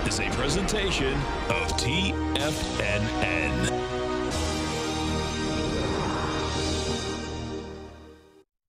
is a presentation of TFNN.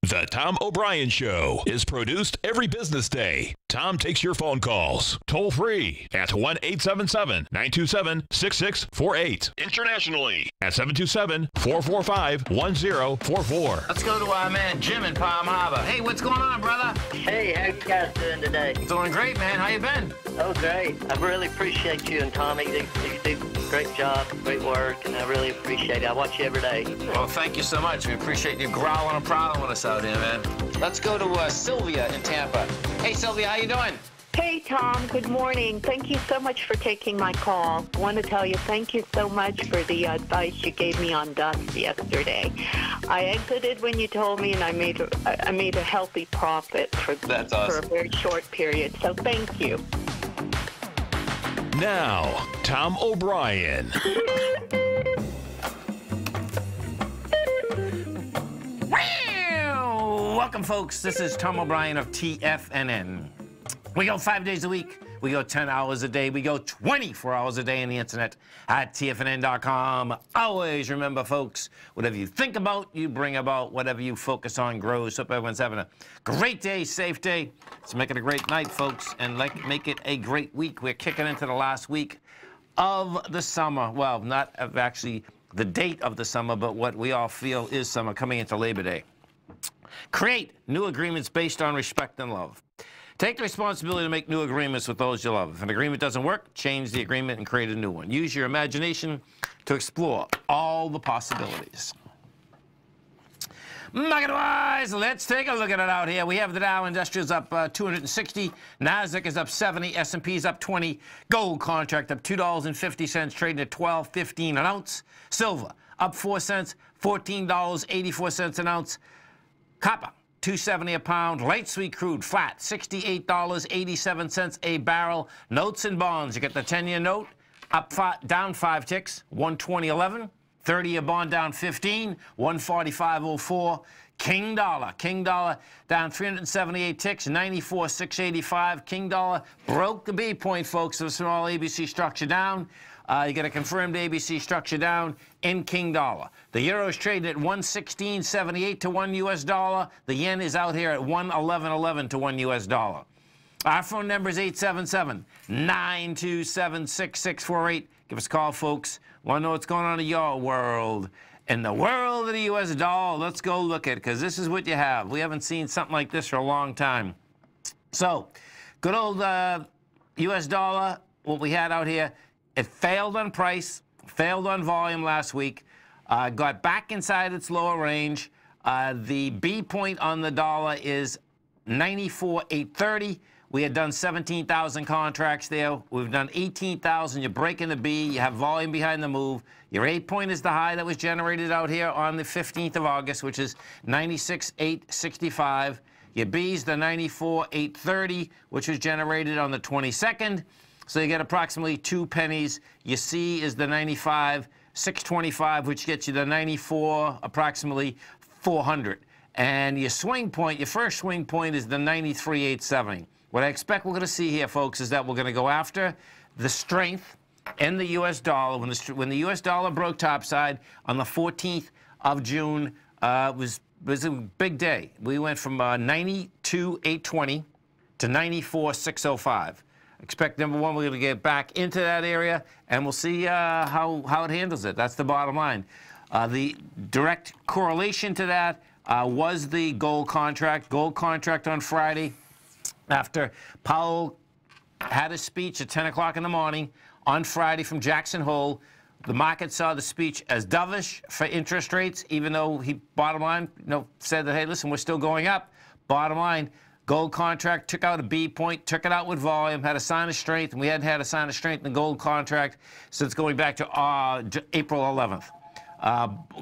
The Tom O'Brien Show is produced every business day. Tom takes your phone calls toll free at 1-877-927-6648. Internationally at 727-445-1044. Let's go to our man Jim in Palm Harbor. Hey, what's going on, brother? Hey, how you guys doing today? Doing great, man. How you been? Oh, great. I really appreciate you and Tommy. You do a great job, great work, and I really appreciate it. I watch you every day. Well, thank you so much. We appreciate you growling and prowling with us out here, man. Let's go to Sylvia in Tampa. Hey, Sylvia, how you doing? Hey, Tom. Good morning. Thank you so much for taking my call. I want to tell you thank you so much for the advice you gave me on dust yesterday. I exited when you told me, and I made a healthy profit for a very short period. So thank you. Now, Tom O'Brien. Welcome, folks. This is Tom O'Brien of TFNN. We go 5 days a week. We go 10 hours a day. We go 24 hours a day on the internet at TFNN.com. Always remember, folks, whatever you think about, you bring about. Whatever you focus on grows. Hope everyone's having a great day, safe day. Let's make it a great night, folks, and make it a great week. We're kicking into the last week of the summer. Well, not of actually the date of the summer, but what we all feel is summer coming into Labor Day. Create new agreements based on respect and love. Take the responsibility to make new agreements with those you love. If an agreement doesn't work, change the agreement and create a new one. Use your imagination to explore all the possibilities. Market-wise, let's take a look at it out here. We have the Dow Industrials up 260. NASDAQ is up 70. S&P is up 20. Gold contract up $2.50, trading at $12.15 an ounce. Silver up 4 cents, $14.84 an ounce. Copper, $2.70 a pound. Light sweet crude, flat, $68.87 a barrel. Notes and bonds, you get the 10-year note, down 5 ticks, 120.11. 30-year bond down 15, 145.04. King dollar down 378 ticks, 94.685. King dollar broke the B point, folks, of a small ABC structure down. You get a confirmed ABC structure down in King dollar. The euro is trading at 116.78 to 1 US dollar. The yen is out here at 111.11 to 1 US dollar. Our phone number is 877-927-6648. Give us a call, folks. Want to know what's going on in your world? In the world of the US dollar, let's go look at it, because this is what you have. We haven't seen something like this for a long time. So, good old US dollar, what we had out here, it failed on price, failed on volume last week, got back inside its lower range. The B point on the dollar is 94.830. We had done 17,000 contracts there. We've done 18,000. You're breaking the B. You have volume behind the move. Your 8 point is the high that was generated out here on the 15th of August, which is 96.865. Your B is the 94.830, which was generated on the 22nd. So you get approximately 2 pennies. Your C is the 95.625, which gets you the 94, approximately 400. And your swing point, your first swing point is the 93.870. What I expect we're going to see here, folks, is that we're going to go after the strength in the U.S. dollar. When the U.S. dollar broke topside on the 14th of June, was a big day. We went from 92.820 to 94.605. Expect, number one, we're going to get back into that area, and we'll see how it handles it. That's the bottom line. The direct correlation to that was the gold contract. Gold contract on Friday, after Powell had a speech at 10 o'clock in the morning on Friday from Jackson Hole. The market saw the speech as dovish for interest rates, even though he, bottom line, said that, hey, listen, we're still going up. Bottom line, gold contract took out a B point, took it out with volume, had a sign of strength, and we hadn't had a sign of strength in the gold contract since going back to April 11th.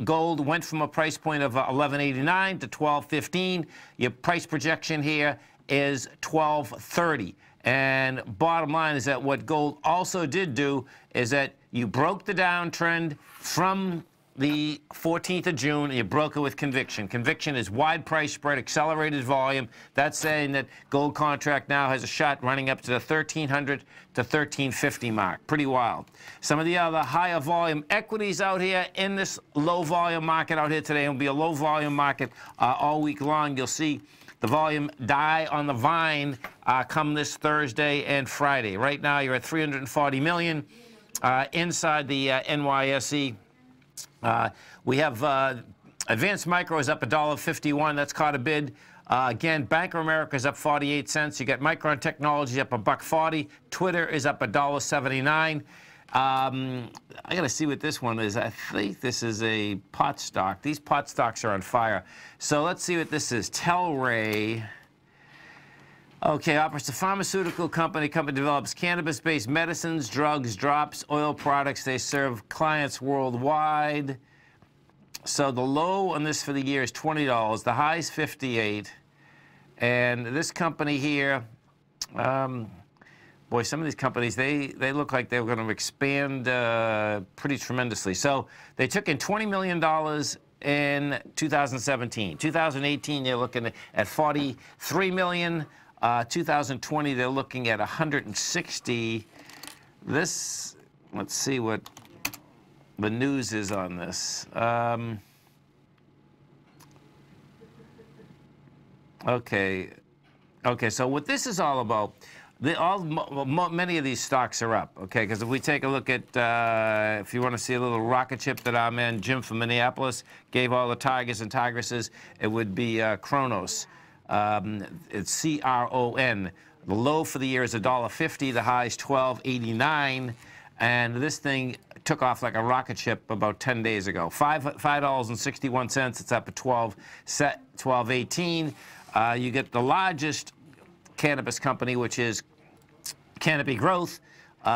Gold went from a price point of $11.89 to $12.15. Your price projection here is $12.30. And bottom line is that what gold also did do is that you broke the downtrend from the 14th of June, and you broke it with conviction. Conviction is wide price spread, accelerated volume. That's saying that gold contract now has a shot running up to the 1,300 to 1,350 mark. Pretty wild. Some of the other higher volume equities out here in this low volume market out here today. It'll be a low volume market all week long. You'll see the volume die on the vine come this Thursday and Friday. Right now, you're at 340 million inside the NYSE. We have Advanced Micro is up $1.51. That's caught a bid. Again, Bank of America is up 48 cents. You got Micron Technology up $1.40. Twitter is up $1.79. I got to see what this one is. I think this is a pot stock. These pot stocks are on fire. So let's see what this is. Telray. Okay, operates a pharmaceutical company. Company develops cannabis-based medicines, drugs, drops, oil products. They serve clients worldwide. So the low on this for the year is $20. The high is $58. And this company here, boy, some of these companies, they look like they're going to expand pretty tremendously. So they took in $20 million in 2017. 2018, they're looking at $43 million. 2020, they're looking at 160. This, let's see what the news is on this. Okay, so what this is all about, many of these stocks are up, okay? Because if we take a look at, if you want to see a little rocket ship that our man Jim from Minneapolis gave all the tigers and tigresses, it would be Kronos. It's C-R-O-N. The low for the year is $1.50. The high is $12.89. And this thing took off like a rocket ship about 10 days ago. $5.61. It's up at $12.18. You get the largest cannabis company, which is Canopy Growth.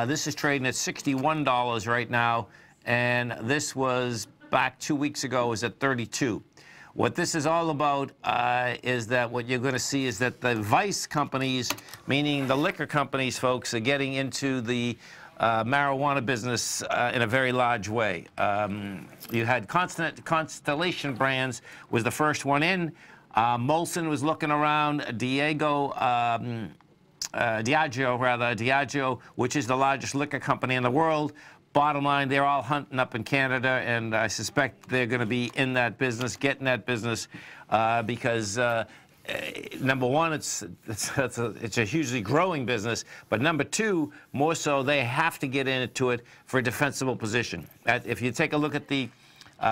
This is trading at $61 right now. And this was back 2 weeks ago, was at $32. What this is all about is that what you're going to see is that the vice companies, meaning the liquor companies, folks, are getting into the marijuana business in a very large way. You had Constellation Brands was the first one in. Molson was looking around. Diageo, which is the largest liquor company in the world. Bottom line, they're all hunting up in Canada, and I suspect they're going to be in that business, getting that business, because number one, it's a hugely growing business, but number two, more so, they have to get into it for a defensible position. If you take a look at the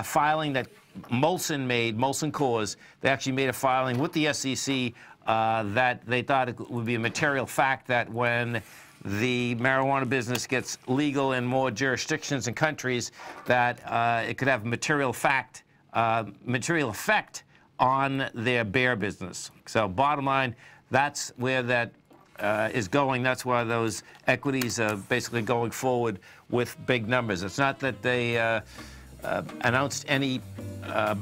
filing that Molson made, Molson Coors, they actually made a filing with the SEC that they thought it would be a material fact that when the marijuana business gets legal in more jurisdictions and countries, that it could have material effect on their beer business. So bottom line, that's where that is going. That's why those equities are basically going forward with big numbers. It's not that they announced any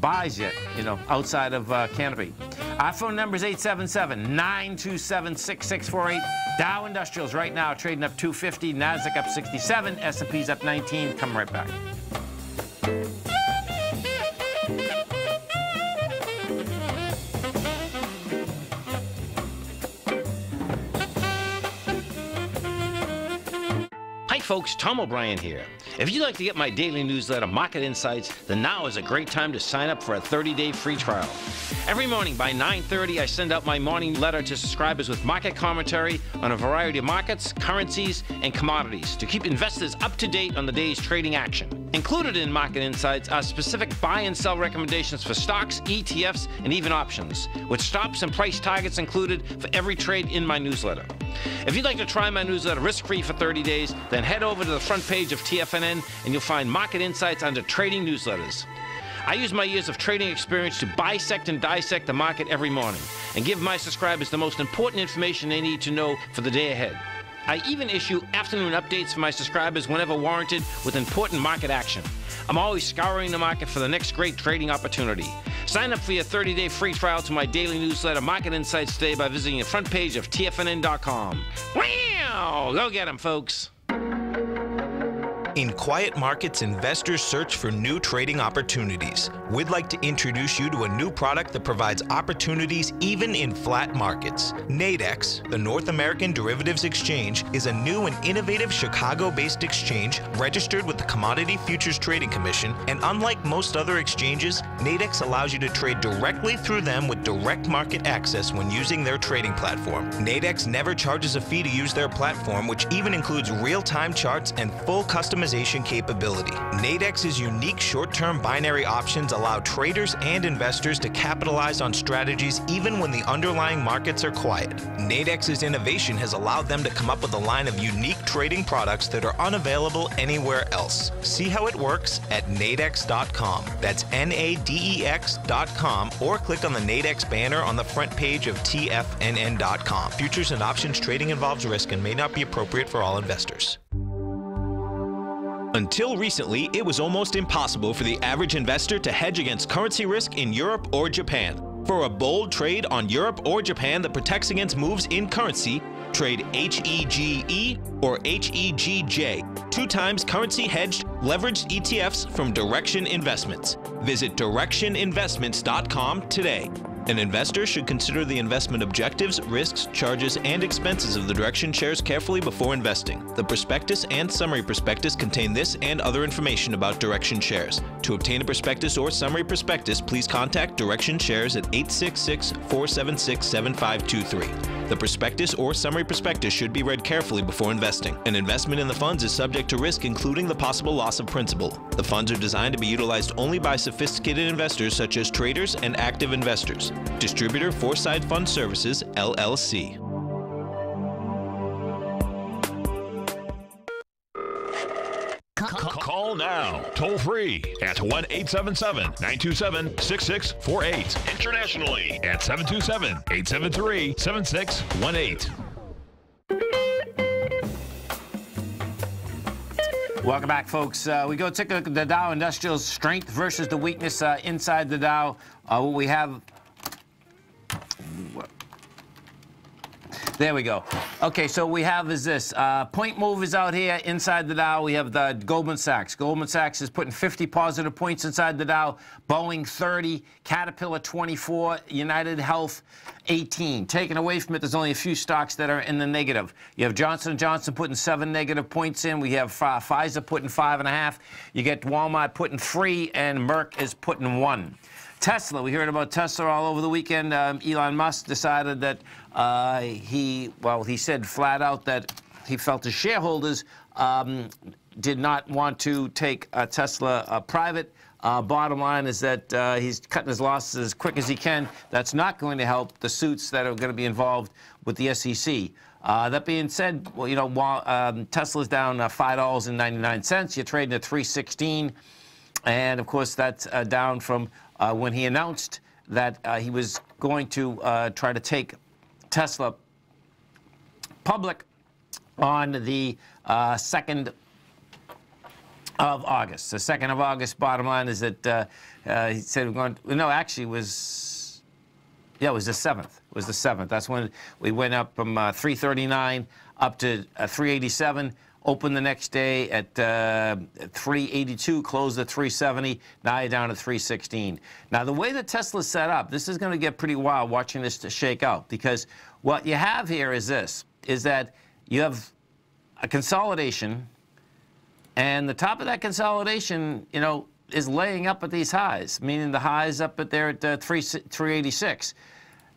buys yet, you know, outside of Canopy. Our phone number is 877-927-6648. Dow Industrials right now trading up 250, Nasdaq up 67, S&P's up 19. Come right back. Hi folks, Tom O'Brien here. If you'd like to get my daily newsletter, Market Insights, then now is a great time to sign up for a 30-day free trial. Every morning by 9:30, I send out my morning letter to subscribers with market commentary on a variety of markets, currencies, and commodities to keep investors up to date on the day's trading action. Included in Market Insights are specific buy and sell recommendations for stocks, ETFs, and even options, with stops and price targets included for every trade in my newsletter. If you'd like to try my newsletter risk-free for 30 days, then head over to the front page of TFNN and you'll find Market Insights under Trading Newsletters. I use my years of trading experience to bisect and dissect the market every morning and give my subscribers the most important information they need to know for the day ahead. I even issue afternoon updates for my subscribers whenever warranted with important market action. I'm always scouring the market for the next great trading opportunity. Sign up for your 30-day free trial to my daily newsletter, Market Insights, today by visiting the front page of TFNN.com. Wow! Go get 'em, folks. In quiet markets, investors search for new trading opportunities. We'd like to introduce you to a new product that provides opportunities even in flat markets. Nadex, the North American Derivatives Exchange, is a new and innovative Chicago-based exchange registered with the Commodity Futures Trading Commission, and unlike most other exchanges, Nadex allows you to trade directly through them with direct market access when using their trading platform. Nadex never charges a fee to use their platform, which even includes real-time charts and full customization capability. Nadex's unique short-term binary options allow traders and investors to capitalize on strategies even when the underlying markets are quiet. Nadex's innovation has allowed them to come up with a line of unique trading products that are unavailable anywhere else. See how it works at nadex.com. That's NADEX.com, or click on the Nadex banner on the front page of TFNN.com. Futures and options trading involves risk and may not be appropriate for all investors. Until recently, it was almost impossible for the average investor to hedge against currency risk in Europe or Japan. For a bold trade on Europe or Japan that protects against moves in currency, trade HEGE or HEGJ, 2 times currency hedged leveraged ETFs from Direction Investments. Visit directioninvestments.com today. An investor should consider the investment objectives, risks, charges, and expenses of the Direction shares carefully before investing. The prospectus and summary prospectus contain this and other information about Direction shares. To obtain a prospectus or summary prospectus, please contact Direction shares at 866-476-7523. The prospectus or summary prospectus should be read carefully before investing. An investment in the funds is subject to risk, including the possible loss of principal. The funds are designed to be utilized only by sophisticated investors such as traders and active investors. Distributor Foreside Fund Services, LLC. Call now, toll free at 1-877-927-6648. Internationally at 727-873-7618. Welcome back, folks. We go take a look at the Dow Industrial strength versus the weakness inside the Dow. What we have. There we go. Okay, so we have is this. Point movers out here inside the Dow. We have the Goldman Sachs. Goldman Sachs is putting 50 positive points inside the Dow. Boeing 30, Caterpillar 24, United Health 18. Taken away from it, there's only a few stocks that are in the negative. You have Johnson & Johnson putting 7 negative points in. We have Pfizer putting 5.5. You get Walmart putting 3, and Merck is putting 1. Tesla, we heard about Tesla all over the weekend. Elon Musk decided that he said flat out that he felt his shareholders did not want to take Tesla private. Bottom line is that he's cutting his losses as quick as he can. That's not going to help the suits that are going to be involved with the SEC. That being said, well, you know, while Tesla's down $5.99, you're trading at $3.16, and of course that's down from when he announced that he was going to try to take Tesla public on the 2nd of August. The 2nd of August, bottom line is that he said we're going to, no, actually it was the 7th. It was the 7th. That's when we went up from 339 up to 387. Opened the next day at 382, closed at 370. Now you're down to 316. Now, the way that Tesla's set up, this is going to get pretty wild watching this to shake out, because what you have here is this, is that you have a consolidation, and the top of that consolidation, you know, is laying up at these highs, meaning the highs up at there at 386.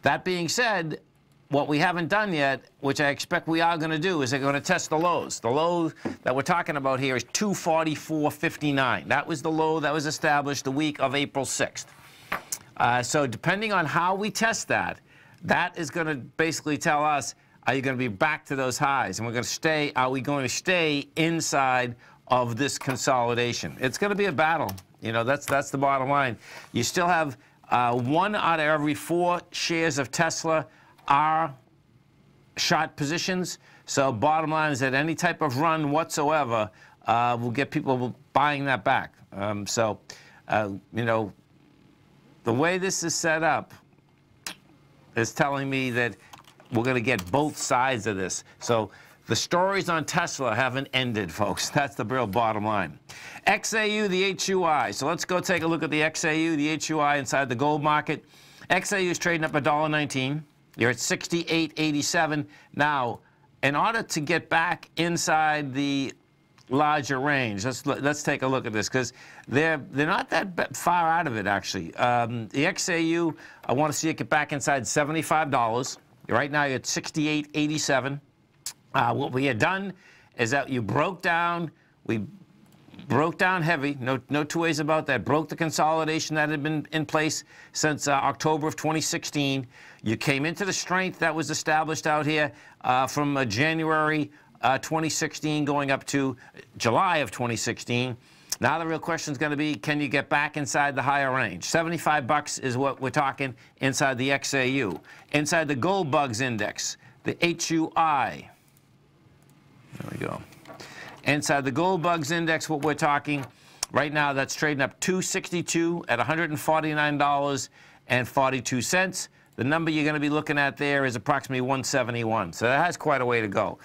That being said, what we haven't done yet, which I expect we are going to do, is they're going to test the lows. The low that we're talking about here is 244.59. That was the low that was established the week of April 6th. So depending on how we test that, that is going to basically tell us, are you going to be back to those highs? And we're going to stay, are we going to stay inside of this consolidation? It's going to be a battle. You know, that's the bottom line. You still have 1 out of every 4 shares of Tesla are short positions. So bottom line is that any type of run whatsoever will get people buying that back. You know, the way this is set up is telling me that we're going to get both sides of this. So The stories on Tesla haven't ended, folks. That's the real bottom line. XAU, the HUI. So let's go take a look at the XAU, the HUI inside the gold market. XAU is trading up $1.19. You're at 68.87. Now, in order to get back inside the larger range, let's take a look at this, because they're not that far out of it, actually. The XAU, I want to see it get back inside $75. Right now, you're at 68.87. What we had done is that we broke down heavy, no two ways about that, broke the consolidation that had been in place since October of 2016. You came into the strength that was established out here from January 2016 going up to July of 2016. Now the real question is going to be, can you get back inside the higher range? $75 is what we're talking inside the XAU. Inside the Gold Bugs Index, the HUI. There we go. Inside the Gold Bugs Index, what we're talking right now, that's trading up 262 at $149.42. The number you're going to be looking at there is approximately 171. So that has quite a way to go.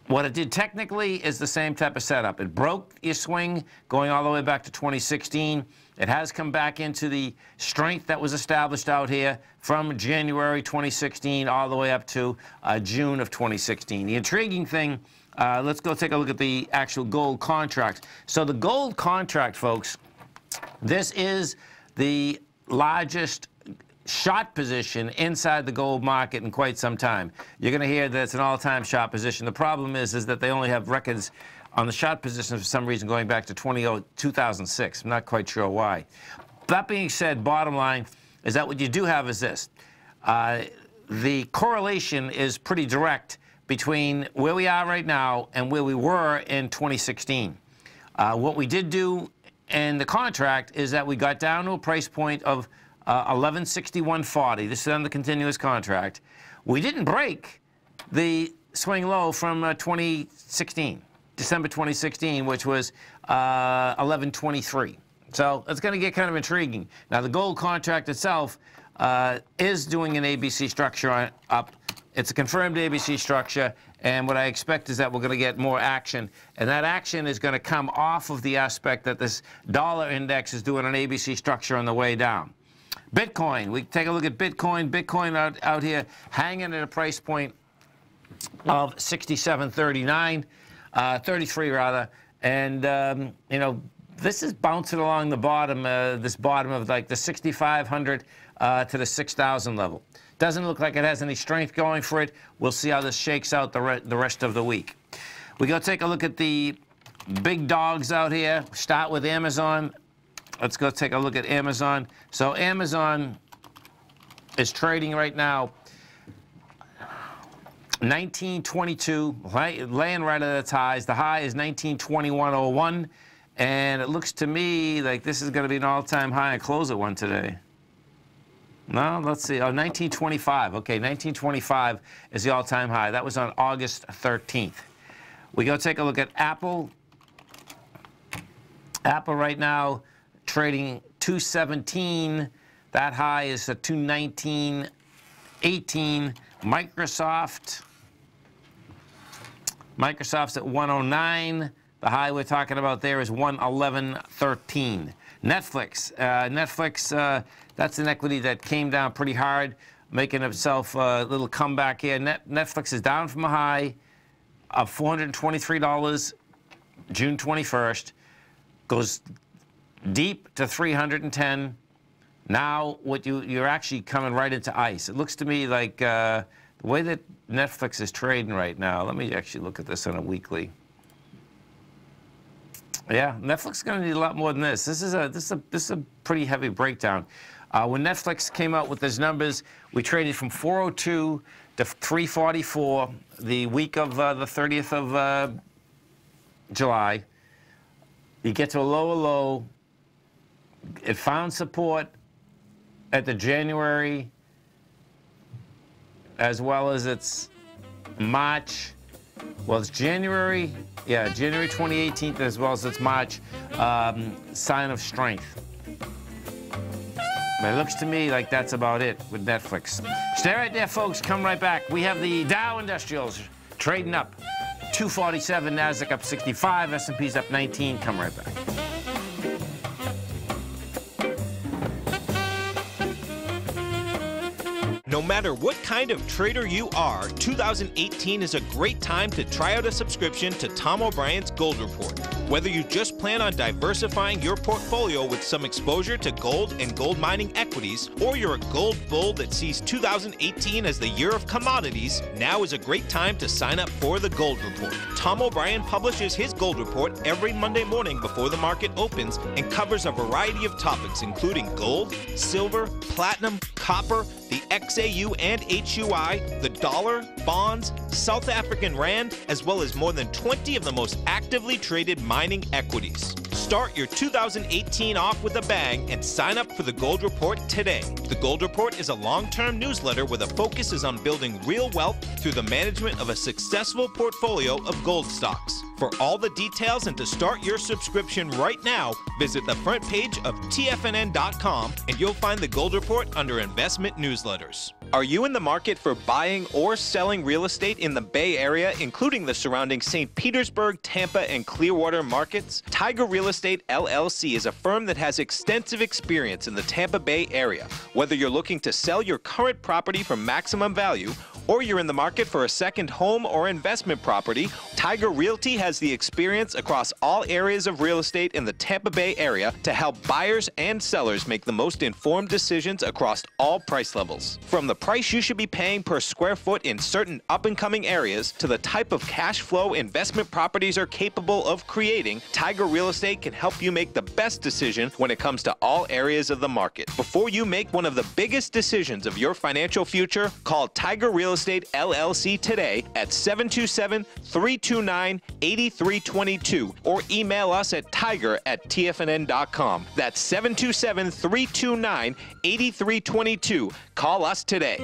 What it did technically is the same type of setup. It broke your swing going all the way back to 2016. It has come back into the strength that was established out here from January 2016 all the way up to June of 2016. The intriguing thing, let's go take a look at the actual gold contract. So the gold contract, folks, this is the largest short position inside the gold market in quite some time. You're going to hear that it's an all-time short position. The problem is that they only have records on the short position for some reason going back to 2006. I'm not quite sure why. That being said, bottom line is that what you do have is this. The correlation is pretty direct between where we are right now and where we were in 2016. What we did do in the contract is that we got down to a price point of 1161.40. This is on the continuous contract. We didn't break the swing low from 2016, December 2016, which was 1123. So it's going to get kind of intriguing. Now the gold contract itself is doing an ABC structure up. It's a confirmed ABC structure, and what I expect is that we're going to get more action, and that action is going to come off of the aspect that this dollar index is doing an ABC structure on the way down. Bitcoin, we take a look at Bitcoin. Bitcoin out here hanging at a price point of 67.39, 33 rather, and you know, this is bouncing along the bottom, this bottom of like the 6,500 to the 6,000 level. Doesn't look like it has any strength going for it. We'll see how this shakes out the rest of the week. We go take a look at the big dogs out here. Start with Amazon. Let's go take a look at Amazon. So Amazon is trading right now 1922, laying right at its highs. The high is 1921.01, and it looks to me like this is going to be an all-time high. I close at one today. No, let's see. Oh, 1925. Okay, 1925 is the all-time high. That was on August 13th. We go take a look at Apple. Apple right now trading 217. That high is a 219.18. Microsoft's at 109. The high we're talking about there is 111.13. Netflix, that's an equity that came down pretty hard, making itself a little comeback here. Netflix is down from a high of $423 June 21st, goes deep to 310. Now you're actually coming right into ice. It looks to me like the way that Netflix is trading right now. Let me actually look at this on a weekly. Yeah, Netflix is going to need a lot more than this. This is a pretty heavy breakdown. When Netflix came out with those numbers, we traded from 402 to 344 the week of the 30th of July. You get to a lower low. It found support at the January as well as its March. Well, it's January, yeah, January 2018 as well as its March sign of strength. But it looks to me like that's about it with Netflix. Stay right there, folks. Come right back. We have the Dow Industrials Trading up 247, Nasdaq up 65, S&P's up 19. Come right back. No matter what kind of trader you are, 2018 is a great time to try out a subscription to Tom O'Brien's Gold Report. Whether you just plan on diversifying your portfolio with some exposure to gold and gold mining equities, or you're a gold bull that sees 2018 as the year of commodities, now is a great time to sign up for the Gold Report. Tom O'Brien publishes his Gold Report every Monday morning before the market opens and covers a variety of topics including gold, silver, platinum, copper, the XAU and HUI, the dollar, bonds, South African rand, as well as more than 20 of the most actively traded mining equities. Start your 2018 off with a bang and sign up for the Gold Report today. The Gold Report is a long-term newsletter where the focus is on building real wealth through the management of a successful portfolio of gold stocks. For all the details and to start your subscription right now, visit the front page of TFNN.com and you'll find the Gold Report under Investment Newsletters. Are you in the market for buying or selling real estate in the Bay Area, including the surrounding St. Petersburg, Tampa, and Clearwater markets? Tiger Real Estate LLC is a firm that has extensive experience in the Tampa Bay area. Whether you're looking to sell your current property for maximum value, or you're in the market for a second home or investment property, Tiger Realty has the experience across all areas of real estate in the Tampa Bay area to help buyers and sellers make the most informed decisions across all price levels. From the price you should be paying per square foot in certain up-and-coming areas to the type of cash flow investment properties are capable of creating, Tiger Real Estate can help you make the best decision when it comes to all areas of the market. Before you make one of the biggest decisions of your financial future, call Tiger Real Estate LLC today at 727-329-8322 or email us at tiger@tfnn.com. That's 727-329-8322. Call us today.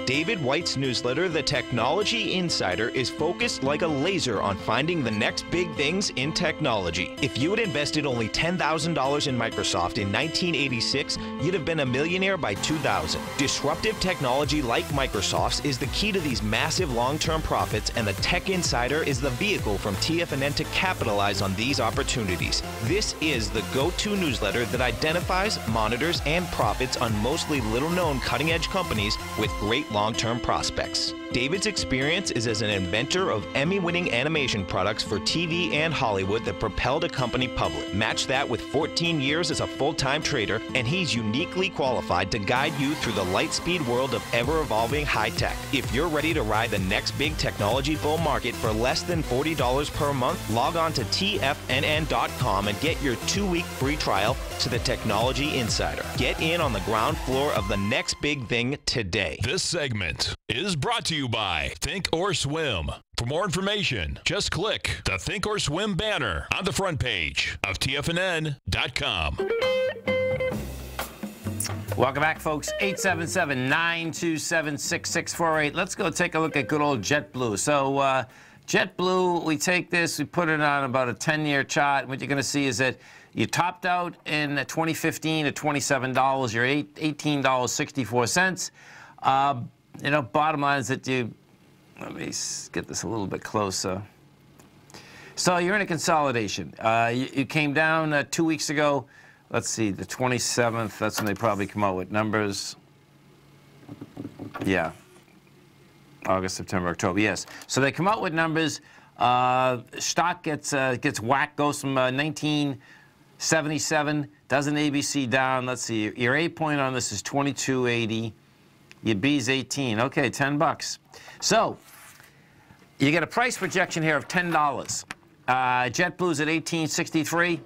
David White's newsletter, The Technology Insider, is focused like a laser on finding the next big things in technology. If you had invested only $10,000 in Microsoft in 1986, you'd have been a millionaire by 2000. Disruptive technology like Microsoft's is the key to these massive long-term profits, and the Tech Insider is the vehicle from TFNN to capitalize on these opportunities. This is the go-to newsletter that identifies, monitors, and profits on mostly little-known cutting-edge companies with great long-term prospects. David's experience is as an inventor of Emmy-winning animation products for TV and Hollywood that propelled a company public. Match that with 14 years as a full-time trader, and he's uniquely qualified to guide you through the light-speed world of ever-evolving high-tech. If you're ready to ride the next big technology bull market for less than $40 per month, log on to TFNN.com and get your 2-week free trial to the Technology Insider. Get in on the ground floor of the next big thing today. This segment is brought to you by Think or Swim. For more information, just click the Think or Swim banner on the front page of TFNN.com. Welcome back, folks. 877-927-6648. Let's go take a look at good old JetBlue. So JetBlue, we take this, we put it on about a 10-year chart. What you're going to see is that you topped out in 2015 at $27. You're $18.64. You know, bottom line is that you, let me get this a little bit closer. So you're in a consolidation. You came down 2 weeks ago. Let's see, the 27th, that's when they probably come out with numbers. Yeah. August, September, October, yes. So they come out with numbers. Stock gets whacked, goes from 1977, does an ABC down. Let's see, your A point on this is 2280. Your B's 18. Okay, 10 bucks. So you get a price projection here of $10. JetBlue's at 1863.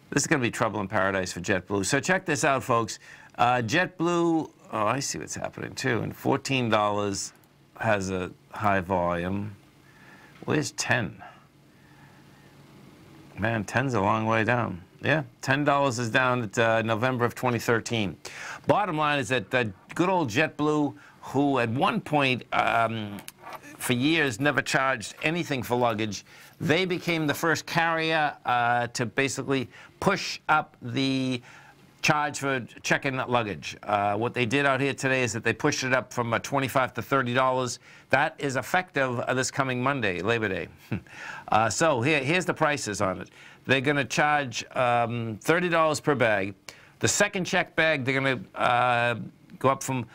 This is going to be trouble in paradise for JetBlue. So check this out, folks. JetBlue, oh, I see what's happening too. And $14 has a high volume. Where's 10? Man, 10's a long way down. Yeah, $10 is down at November of 2013. Bottom line is that good old JetBlue, who at one point for years never charged anything for luggage, they became the first carrier to basically push up the charge for check-in luggage. What they did out here today is that they pushed it up from $25 to $30. That is effective this coming Monday, Labor Day. So here's the prices on it. They're going to charge $30 per bag. The second check bag, they're going to go up from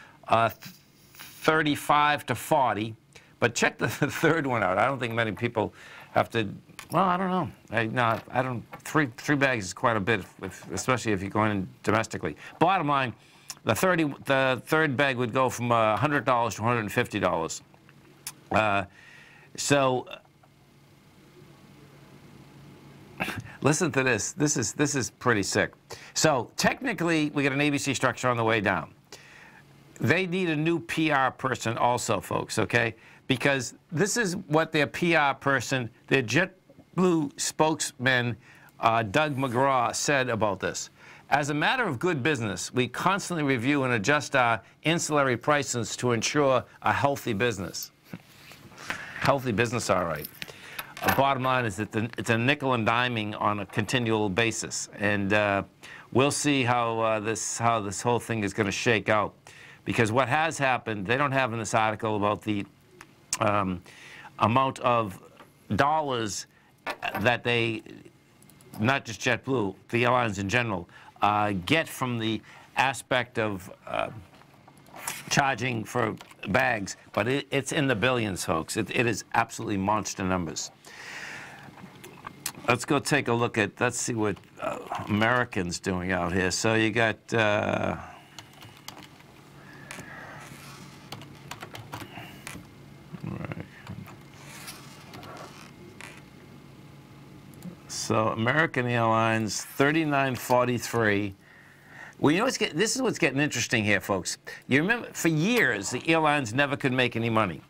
35 to 40. But check the third one out. I don't think many people have to. Well, I don't know. I don't. Three bags is quite a bit, especially if you're going in domestically. Bottom line, the third bag would go from $100 to $150. So listen to this. This is pretty sick. So technically, we got an ABC structure on the way down. They need a new PR person also, folks. Okay, because this is what their PR person, their JetBlue spokesman, Doug McGraw, said about this. As a matter of good business, we constantly review and adjust our ancillary prices to ensure a healthy business. Healthy business, all right. Bottom line is that it's a nickel and diming on a continual basis, and we'll see how this whole thing is going to shake out. Because what has happened, they don't have in this article about the amount of dollars that they, not just JetBlue, the airlines in general, get from the aspect of charging for bags, but it's in the billions, folks. It is absolutely monster numbers. Let's go take a look at, let's see what American's doing out here. So you got, so American Airlines, $39.43. Well, you know this is what's getting interesting here, folks. You remember, for years, the airlines never could make any money.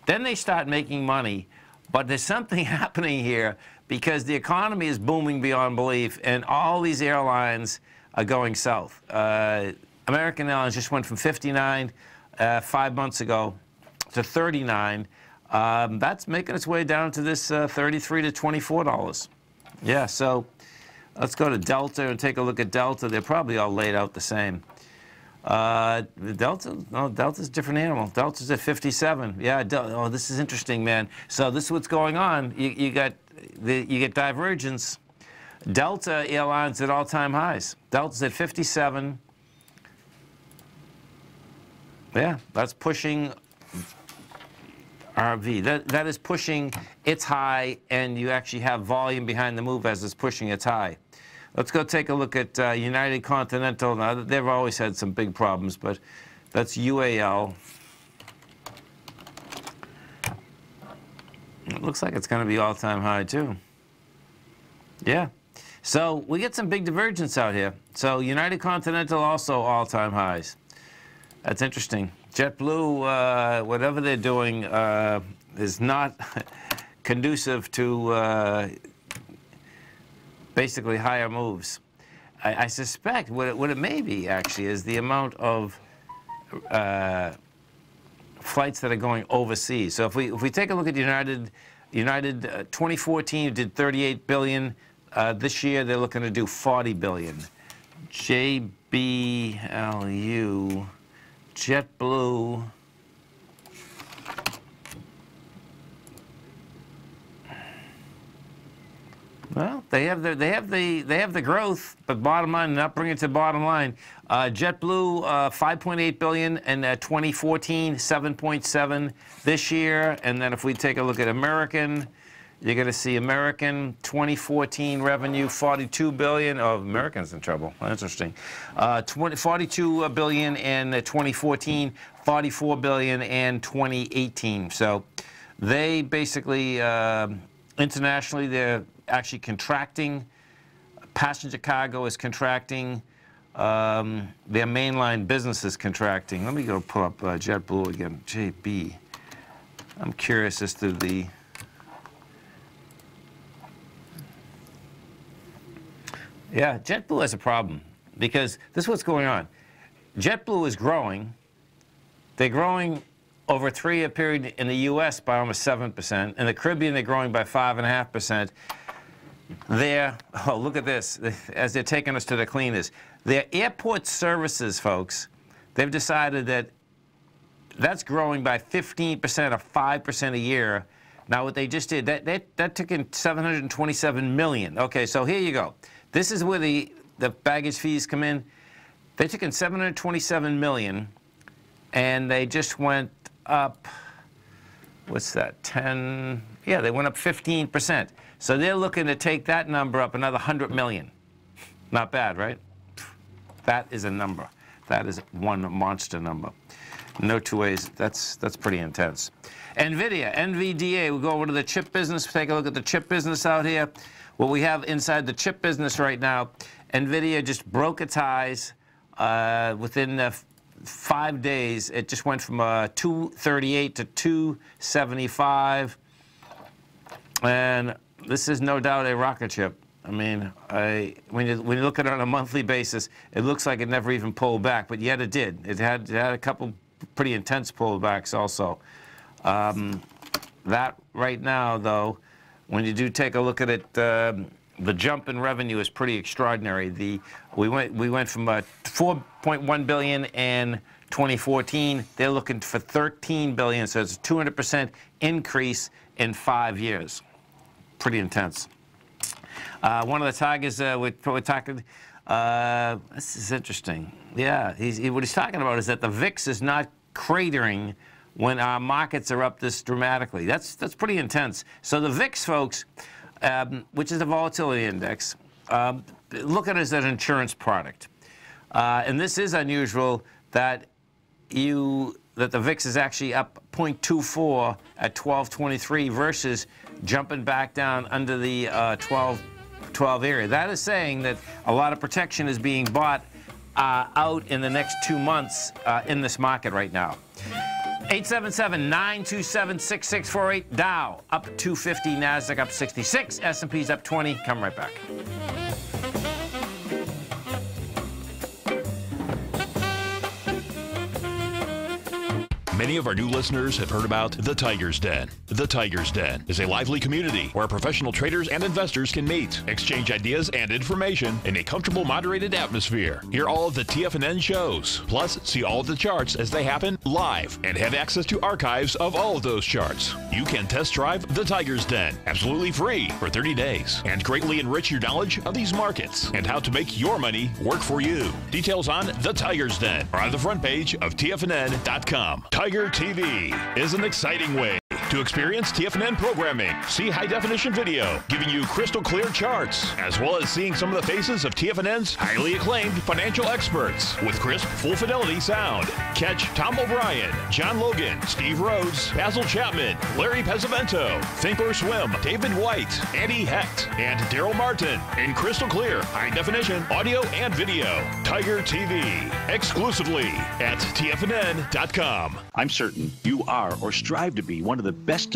Then they start making money, but there's something happening here because the economy is booming beyond belief, and all these airlines are going south. American Airlines just went from 59 5 months ago to 39. That's making its way down to this $33 to $24. Yeah, so let's go to Delta and take a look at Delta. They're probably all laid out the same. Delta, no, Delta's a different animal. Delta's at 57. Yeah, oh, this is interesting, man. So this is what's going on. You get divergence. Delta Airlines at all-time highs. Delta's at 57. Yeah, that's pushing RV. That is pushing its high, and you actually have volume behind the move as it's pushing its high. Let's go take a look at United Continental. Now, they've always had some big problems, but that's UAL. It looks like it's going to be all-time high, too. Yeah. So we get some big divergence out here. So United Continental also all-time highs. That's interesting. JetBlue, whatever they're doing, is not conducive to basically higher moves. I suspect what it may be, actually, is the amount of flights that are going overseas. So if we take a look at United 2014 did $38 billion. This year they're looking to do $40 billion. JBLU, JetBlue. Well, they have the growth, but bottom line, not bringing it to bottom line. JetBlue, $5.8 billion in 2014, 7.7 this year, and then if we take a look at American, you're going to see American 2014 revenue $42 billion. Oh, American's in trouble. Interesting. $42 billion in 2014, $44 billion in 2018. So they basically internationally they're actually contracting. Passenger cargo is contracting. Their mainline business is contracting. Let me go pull up JetBlue again. JB. I'm curious as to the. Yeah, JetBlue has a problem because this is what's going on. JetBlue is growing. They're growing over a 3-year period in the U.S. by almost 7%. In the Caribbean, they're growing by 5.5%. oh, look at this, as they're taking us to the cleaners. Their airport services, folks, they've decided that that's growing by 15% or 5% a year. Now, what they just did, that took in $727 million. Okay, so here you go. This is where the baggage fees come in. They took in $727 million, and they just went up, what's that, 10? Yeah, they went up 15%. So they're looking to take that number up another $100 million. Not bad, right? That is a number. That is one monster number. No two ways. That's pretty intense. NVIDIA, NVDA, we'll go over to the chip business, take a look at the chip business out here. What we have inside the chip business right now, NVIDIA just broke its highs within 5 days. It just went from 238 to 275. And this is no doubt a rocket ship. I mean, when you look at it on a monthly basis, it looks like it never even pulled back, but yet it did. It had a couple pretty intense pullbacks also. That right now, though, when you do take a look at it, the jump in revenue is pretty extraordinary. We went from $4.1 billion in 2014. They're looking for $13 billion, so it's a 200% increase in 5 years. Pretty intense. One of the tigers we're talking. This is interesting. Yeah, what he's talking about is that the VIX is not cratering when our markets are up this dramatically. That's pretty intense. So the VIX, folks, which is the volatility index, look at it as an insurance product. And this is unusual that the VIX is actually up 0.24 at 1223 versus jumping back down under the 12 area. That is saying that a lot of protection is being bought out in the next 2 months in this market right now. 877-927-6648. Dow up 250, NASDAQ up 66, S&P's up 20. Come right back. Many of our new listeners have heard about The Tiger's Den. The Tiger's Den is a lively community where professional traders and investors can meet, exchange ideas and information in a comfortable, moderated atmosphere. Hear all of the TFNN shows, plus see all of the charts as they happen live and have access to archives of all of those charts. You can test drive The Tiger's Den absolutely free for 30 days and greatly enrich your knowledge of these markets and how to make your money work for you. Details on The Tiger's Den are on the front page of TFNN.com. Tiger TV is an exciting way to experience TFNN programming. See high-definition video, giving you crystal clear charts, as well as seeing some of the faces of TFNN's highly acclaimed financial experts with crisp, full-fidelity sound. Catch Tom O'Brien, John Logan, Steve Rhodes, Basil Chapman, Larry Pesavento, Think or Swim, David White, Andy Hecht, and Daryl Martin in crystal clear, high-definition audio and video. Tiger TV, exclusively at TFNN.com. I'm certain you are or strive to be one of the best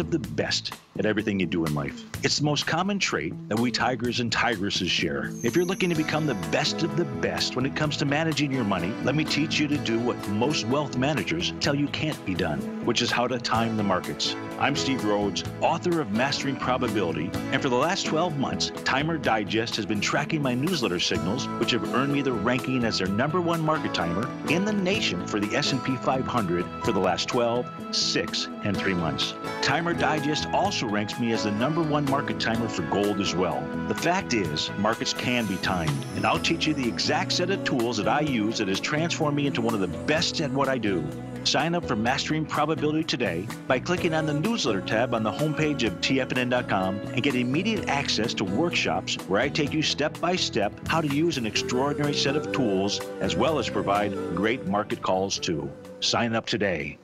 at everything you do in life. It's the most common trait that we tigers and tigresses share. If you're looking to become the best of the best when it comes to managing your money, let me teach you to do what most wealth managers tell you can't be done, which is how to time the markets. I'm Steve Rhodes, author of Mastering Probability, and for the last 12 months, Timer Digest has been tracking my newsletter signals, which have earned me the ranking as their #1 market timer in the nation for the S&P 500 for the last 12, 6, and 3 months. Timer Digest also ranks me as the #1 market timer for gold as well. The fact is, markets can be timed, and I'll teach you the exact set of tools that I use that has transformed me into one of the best at what I do. Sign up for Mastering Probability today by clicking on the newsletter tab on the homepage of TFNN.com and get immediate access to workshops where I take you step by step how to use an extraordinary set of tools as well as provide great market calls too. Sign up today.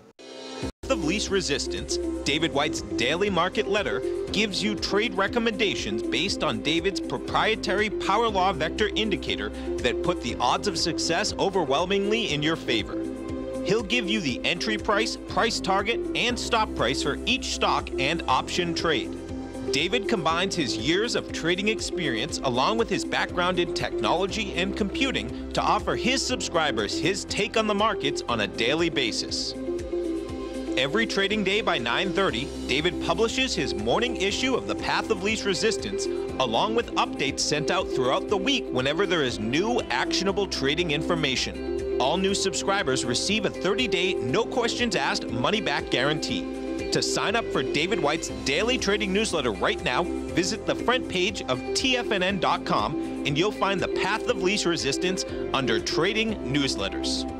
Of least resistance, David White's daily market letter gives you trade recommendations based on David's proprietary power law vector indicator that put the odds of success overwhelmingly in your favor. He'll give you the entry price, price target, and stop price for each stock and option trade. David combines his years of trading experience along with his background in technology and computing to offer his subscribers his take on the markets on a daily basis. Every trading day by 9:30, David publishes his morning issue of The Path of Least Resistance, along with updates sent out throughout the week whenever there is new actionable trading information. All new subscribers receive a 30-day, no questions asked, money-back guarantee. To sign up for David White's daily trading newsletter right now, visit the front page of TFNN.com and you'll find the Path of Least Resistance under Trading Newsletters.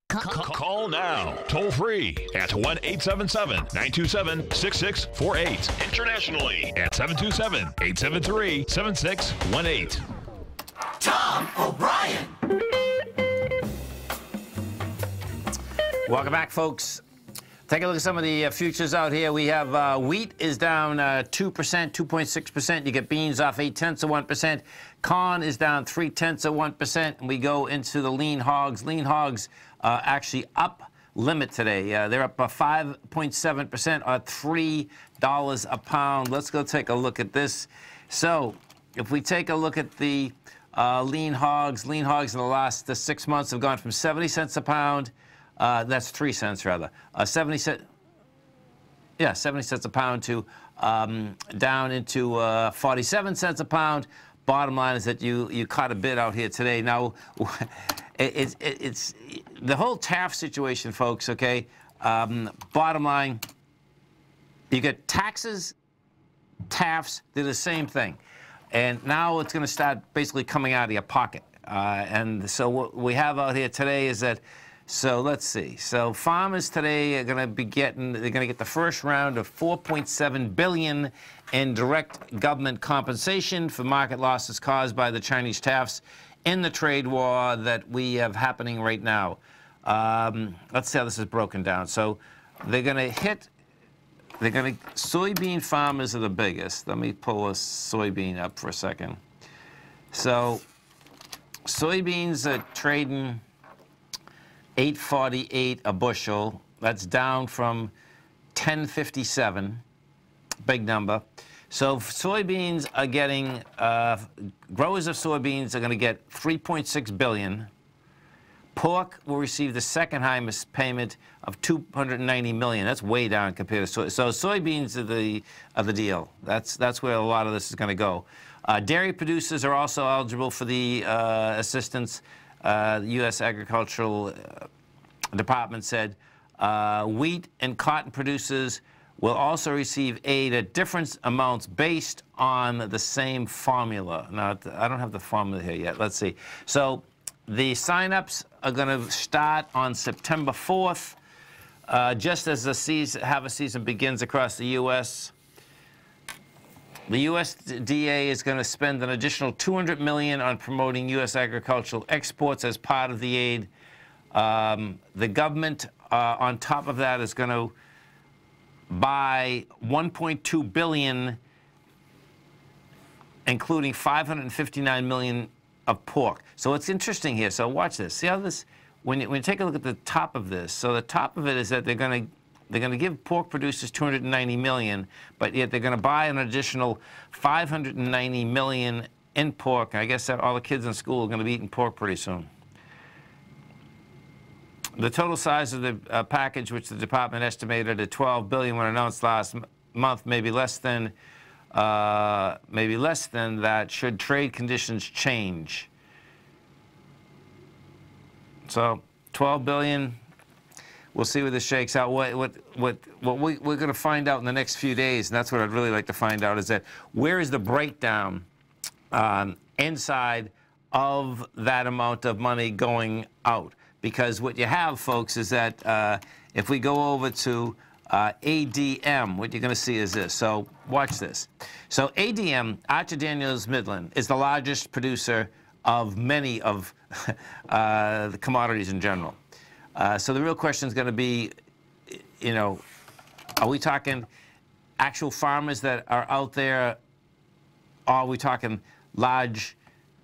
Call now, toll free at 1-877-927-6648. Internationally at 727-873-7618. Tom O'Brien. Welcome back, folks. Take a look at some of the futures out here. We have wheat is down 2%, 2.6%. You get beans off 0.8%. Corn is down 0.3%. And we go into the lean hogs. Lean hogs actually up limit today. They're up 5.7% or $3 a pound. Let's go take a look at this. So if we take a look at the lean hogs in the last 6 months have gone from 70 cents a pound. That's 3 cents rather. 70 cents a pound to down into 47 cents a pound. Bottom line is that you caught a bid out here today. Now, it's the whole tariff situation, folks. Okay. Bottom line, you get taxes, tariffs. They're the same thing, and now it's going to start basically coming out of your pocket. And so what we have out here today is that. So let's see. So farmers today are going to be getting, they're going to get the first round of $4.7 billion in direct government compensation for market losses caused by the Chinese tariffs in the trade war that we have happening right now. Let's see how this is broken down. So they're going to soybean farmers are the biggest. Let me pull a soybean up for a second. So soybeans are trading $8.48 a bushel. That's down from $10.57, big number. So soybeans are getting, growers of soybeans are going to get $3.6 billion. Pork will receive the second highest payment of $290 million. That's way down compared to soy. So soybeans are the deal. That's where a lot of this is going to go. Dairy producers are also eligible for the assistance. The U.S. Agricultural Department said wheat and cotton producers will also receive aid at different amounts based on the same formula. Now, I don't have the formula here yet. Let's see. So the sign-ups are going to start on September 4th, just as the harvest season begins across the U.S. The USDA is going to spend an additional $200 million on promoting U.S. agricultural exports as part of the aid. The government, on top of that, is going to buy $1.2 billion, including $559 million of pork. So it's interesting here. So watch this. See how this, when you take a look at the top of this. So the top of it is that they're going to give pork producers $290 million, but yet they're going to buy an additional $590 million in pork. I guess that all the kids in school are going to be eating pork pretty soon. The total size of the package, which the department estimated at $12 billion when announced last month, may be less than that should trade conditions change. So $12 billion. We'll see where this shakes out. What we're going to find out in the next few days, and that's what I'd really like to find out, is that where is the breakdown inside of that amount of money going out? Because what you have, folks, is that if we go over to ADM, what you're going to see is this. So watch this. So ADM, Archer Daniels Midland, is the largest producer of many of the commodities in general. So the real question is going to be, you know, are we talking actual farmers that are out there, or are we talking large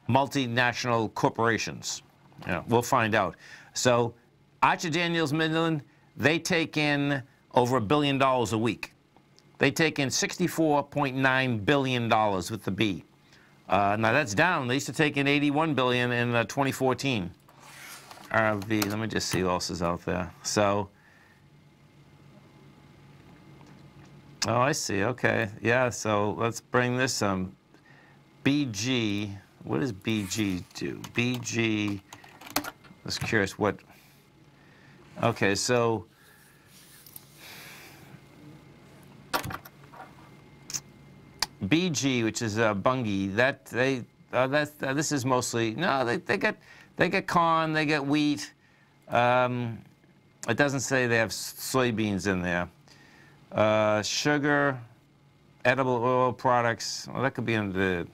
multinational corporations? You know, we'll find out. So Archer Daniels Midland, they take in over $1 billion a week. They take in $64.9 billion with the B. Now that's down. They used to take in $81 billion in 2014. RV. Let me just see who else is out there. So, oh, I see. Okay. Yeah, so let's bring this BG. What does BG do? BG, I was curious what. Okay, so BG, which is Bunge, this is mostly, no, they get corn, they get wheat. It doesn't say they have soybeans in there. Sugar, edible oil products. Well, that could be under.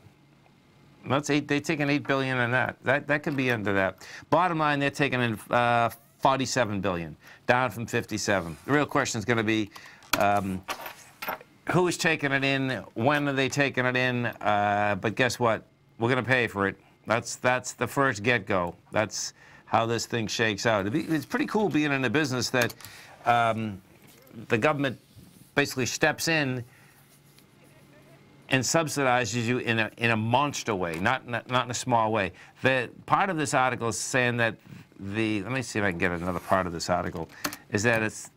That's $8. They taking $8 billion in that. That could be under that. Bottom line, they're taking in $47 billion, down from 57. The real question is going to be. Who is taking it in? When are they taking it in? But guess what? We're going to pay for it. That's the first get-go. That's how this thing shakes out. It's pretty cool being in a business that the government basically steps in and subsidizes you in a monster way, not in a small way. Part of this article is saying that let me see if I can get another part of this article, is that it's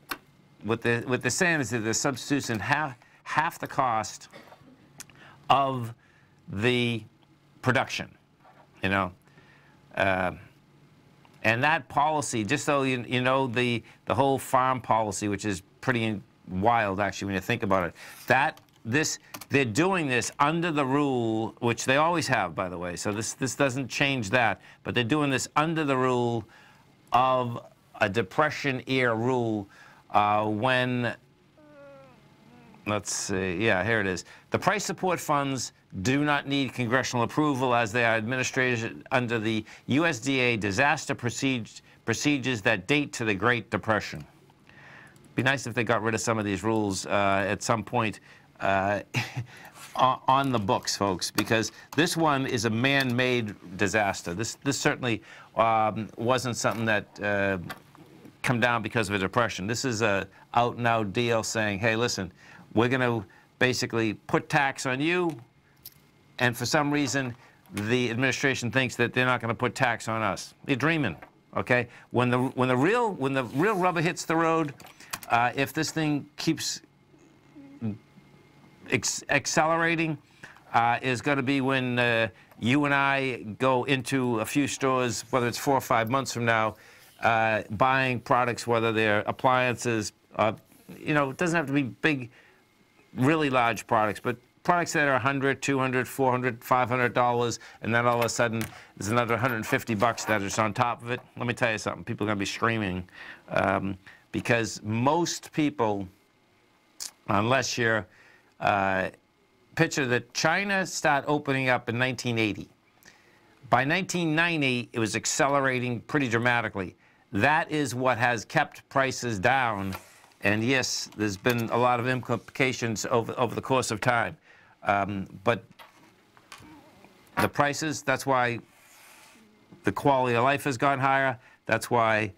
what they're saying is that the substitutes in half the cost of the production, you know. And that policy, just so you know, the whole farm policy, which is pretty wild actually when you think about it, they're doing this under the rule, which they always have, by the way, so this doesn't change that, but they're doing this under the rule of a Depression-era rule when, let's see, yeah, here it is. The price support funds do not need congressional approval as they are administered under the USDA disaster procedures that date to the Great Depression. It'd be nice if they got rid of some of these rules at some point on the books, folks, because this one is a man-made disaster. This certainly wasn't something that come down because of a depression. This is a out-and-out deal saying, hey, listen, we're going to basically put tax on you, and for some reason, the administration thinks that they're not going to put tax on us. They're dreaming, okay? When the real rubber hits the road, if this thing keeps accelerating, is going to be when you and I go into a few stores, whether it's 4 or 5 months from now, buying products, whether they're appliances, you know, it doesn't have to be big, really large products, but products that are $100, $200, $400, $500, and then all of a sudden there's another $150 that is on top of it. Let me tell you something, people are going to be screaming because most people, unless you're picture that China started opening up in 1980. By 1990, it was accelerating pretty dramatically. That is what has kept prices down. And yes, there's been a lot of implications over the course of time. But the prices, that's why the quality of life has gone higher. That's why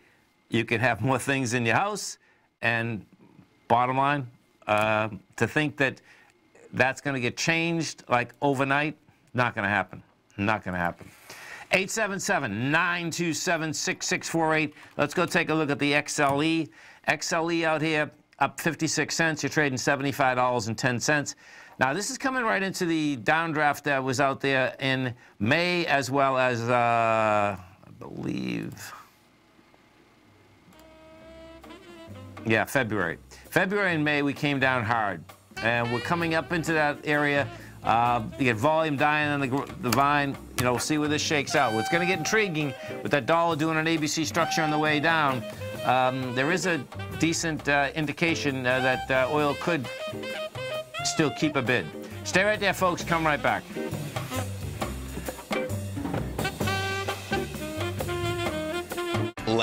you can have more things in your house. And bottom line, to think that that's going to get changed like overnight, not going to happen. Not going to happen. 877-927-6648. Let's go take a look at the XLE. XLE out here up 56 cents. You're trading $75.10. Now, this is coming right into the downdraft that was out there in May as well as, I believe, yeah, February. February and May, we came down hard. And we're coming up into that area. You get volume dying on the vine. You know, we'll see where this shakes out. Well, it's going to get intriguing with that dollar doing an ABC structure on the way down. There is a decent indication that oil could still keep a bid. Stay right there, folks. Come right back.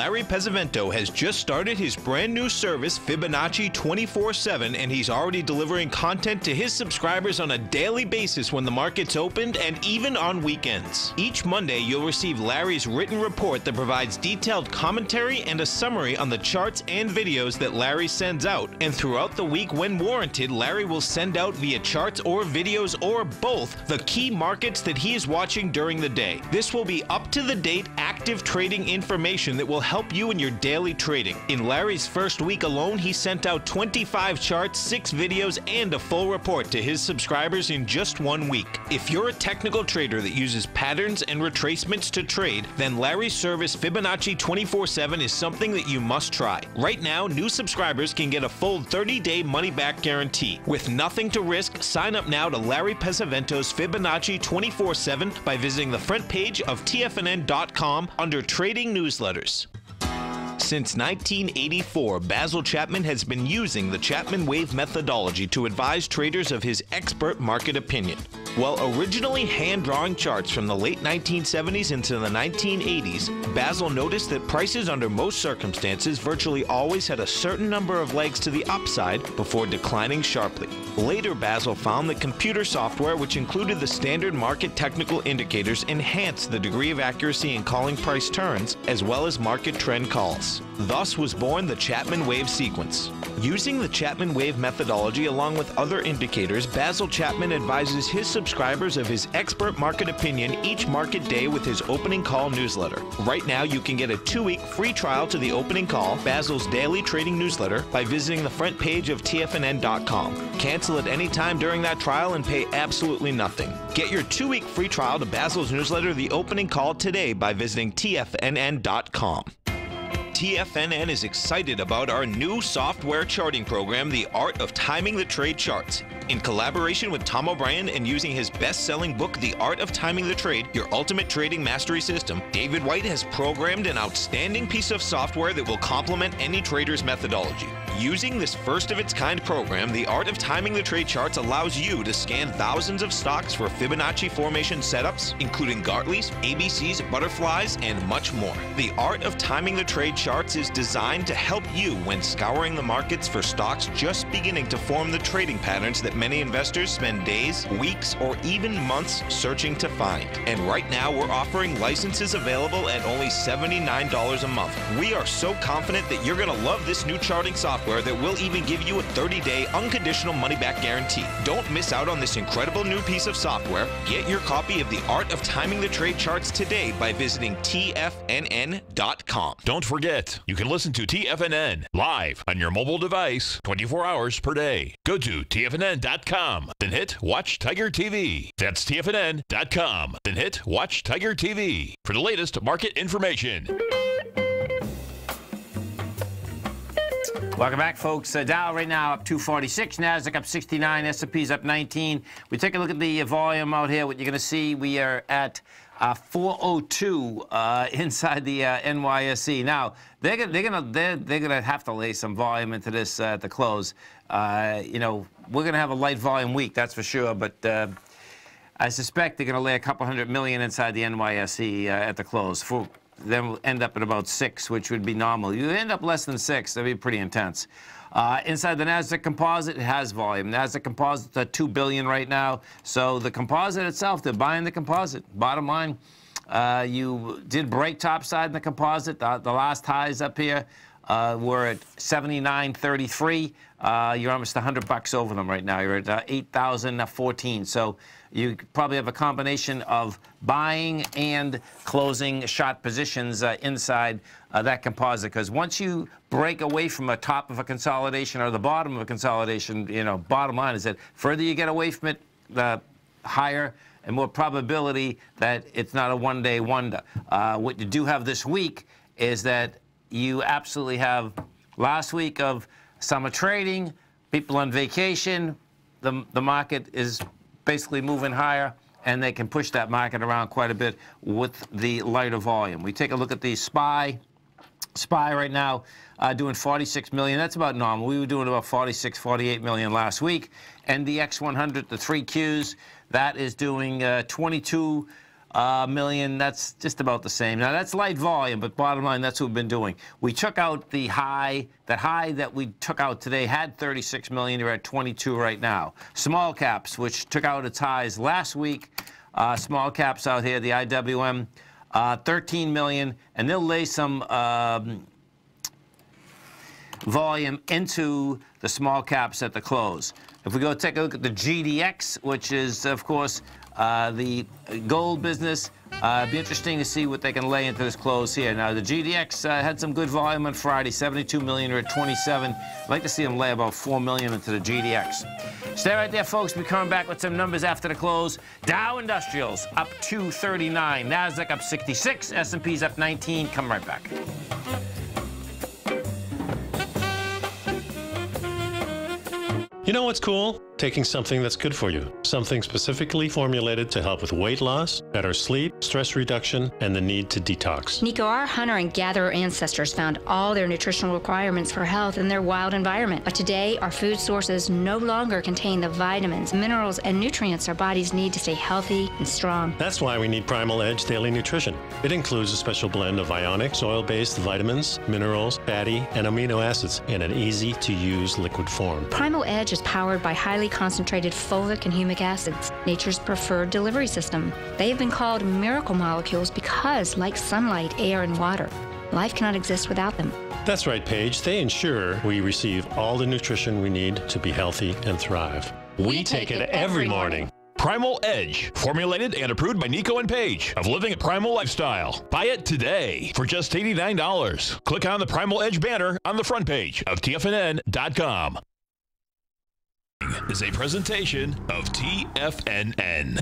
Larry Pesavento has just started his brand new service, Fibonacci 24/7, and he's already delivering content to his subscribers on a daily basis when the market's opened and even on weekends. Each Monday, you'll receive Larry's written report that provides detailed commentary and a summary on the charts and videos that Larry sends out. And throughout the week, when warranted, Larry will send out via charts or videos or both the key markets that he is watching during the day. This will be up-to-the-date, active trading information that will help you in your daily trading. In Larry's first week alone, he sent out 25 charts, 6 videos, and a full report to his subscribers in just 1 week. If you're a technical trader that uses patterns and retracements to trade, then Larry's service Fibonacci 24/7 is something that you must try. Right now, new subscribers can get a full 30-day money-back guarantee. With nothing to risk, sign up now to Larry Pesavento's Fibonacci 24/7 by visiting the front page of TFNN.com under Trading Newsletters. Since 1984, Basil Chapman has been using the Chapman Wave methodology to advise traders of his expert market opinion. While originally hand-drawing charts from the late 1970s into the 1980s, Basil noticed that prices under most circumstances virtually always had a certain number of legs to the upside before declining sharply. Later, Basil found that computer software, which included the standard market technical indicators, enhanced the degree of accuracy in calling price turns, as well as market trend calls. Thus was born the Chapman Wave sequence. Using the Chapman Wave methodology along with other indicators, Basil Chapman advises his subscribers of his expert market opinion each market day with his opening call newsletter. Right now, you can get a 2-week free trial to the opening call, Basil's daily trading newsletter, by visiting the front page of TFNN.com. Cancel at any time during that trial and pay absolutely nothing. Get your 2-week free trial to Basil's newsletter, The Opening Call, today by visiting TFNN.com. TFNN is excited about our new software charting program, The Art of Timing the Trade Charts. In collaboration with Tom O'Brien and using his best-selling book, The Art of Timing the Trade, Your Ultimate Trading Mastery System, David White has programmed an outstanding piece of software that will complement any trader's methodology. Using this first-of-its-kind program, The Art of Timing the Trade Charts allows you to scan thousands of stocks for Fibonacci formation setups, including Gartley's, ABC's, butterflies, and much more. The Art of Timing the Trade Charts is designed to help you when scouring the markets for stocks just beginning to form the trading patterns that many investors spend days, weeks, or even months searching to find. And right now, we're offering licenses available at only $79 a month. We are so confident that you're going to love this new charting software that will even give you a 30-day unconditional money-back guarantee. Don't miss out on this incredible new piece of software. Get your copy of The Art of Timing the Trade Charts today by visiting TFNN.com. Don't forget, you can listen to TFNN live on your mobile device 24 hours per day. Go to TFNN.com, then hit Watch Tiger TV. That's TFNN.com, then hit Watch Tiger TV for the latest market information. Welcome back, folks. Dow right now up 246, NASDAQ up 69, S&P's up 19. We take a look at the volume out here. What you're going to see, we are at 402 inside the NYSE. Now they're gonna have to lay some volume into this at the close. You know, we're gonna have a light volume week, that's for sure. But I suspect they're gonna lay a couple $100 million inside the NYSE at the close. Then we'll end up at about 6, which would be normal. You end up less than 6, that'd be pretty intense. Inside the NASDAQ Composite, it has volume. NASDAQ Composite's at $2 billion right now. So the composite itself, they're buying the composite. Bottom line, you did break topside in the composite. The last highs up here were at 79.33. You're almost $100 over them right now. You're at 8,014. So you probably have a combination of buying and closing short positions inside that composite. Because once you break away from a top of a consolidation or the bottom of a consolidation, you know, bottom line is that further you get away from it, the higher and more probability that it's not a one-day wonder. What you do have this week is that you absolutely have last week of summer trading, people on vacation, the market is basically moving higher, and they can push that market around quite a bit with the lighter volume. We take a look at the SPY. SPY right now doing 46 million. That's about normal. We were doing about 46, 48 million last week. And the X100, the 3Qs, that is doing 22 million. That's just about the same. Now, that's light volume, but bottom line, that's what we've been doing. We took out the high. That high that we took out today had 36 million. You're at 22 right now. Small caps, which took out its highs last week. Small caps out here, the IWM, 13 million, and they'll lay some volume into the small caps at the close. If we go take a look at the GDX, which is, of course, the gold business, it'd be interesting to see what they can lay into this close here. Now, the GDX had some good volume on Friday, 72 million, or at 27. I'd like to see them lay about 4 million into the GDX. Stay right there, folks. We'll be coming back with some numbers after the close. Dow Industrials up 239, NASDAQ up 66, S&P's up 19. Come right back. You know what's cool? Taking something that's good for you. Something specifically formulated to help with weight loss, better sleep, stress reduction, and the need to detox. Nico, our hunter and gatherer ancestors found all their nutritional requirements for health in their wild environment. But today, our food sources no longer contain the vitamins, minerals, and nutrients our bodies need to stay healthy and strong. That's why we need Primal Edge Daily Nutrition. It includes a special blend of ionic, oil-based vitamins, minerals, fatty, and amino acids in an easy-to-use liquid form. Primal Edge is powered by highly concentrated folic and humic acids, nature's preferred delivery system. They have been called miracle molecules because, like sunlight, air, and water, life cannot exist without them. That's right, Paige. They ensure we receive all the nutrition we need to be healthy and thrive. We take it every morning. Primal Edge, formulated and approved by Nico and Paige of Living a Primal Lifestyle. Buy it today for just $89. Click on the Primal Edge banner on the front page of TFNN.com. Is a presentation of TFNN.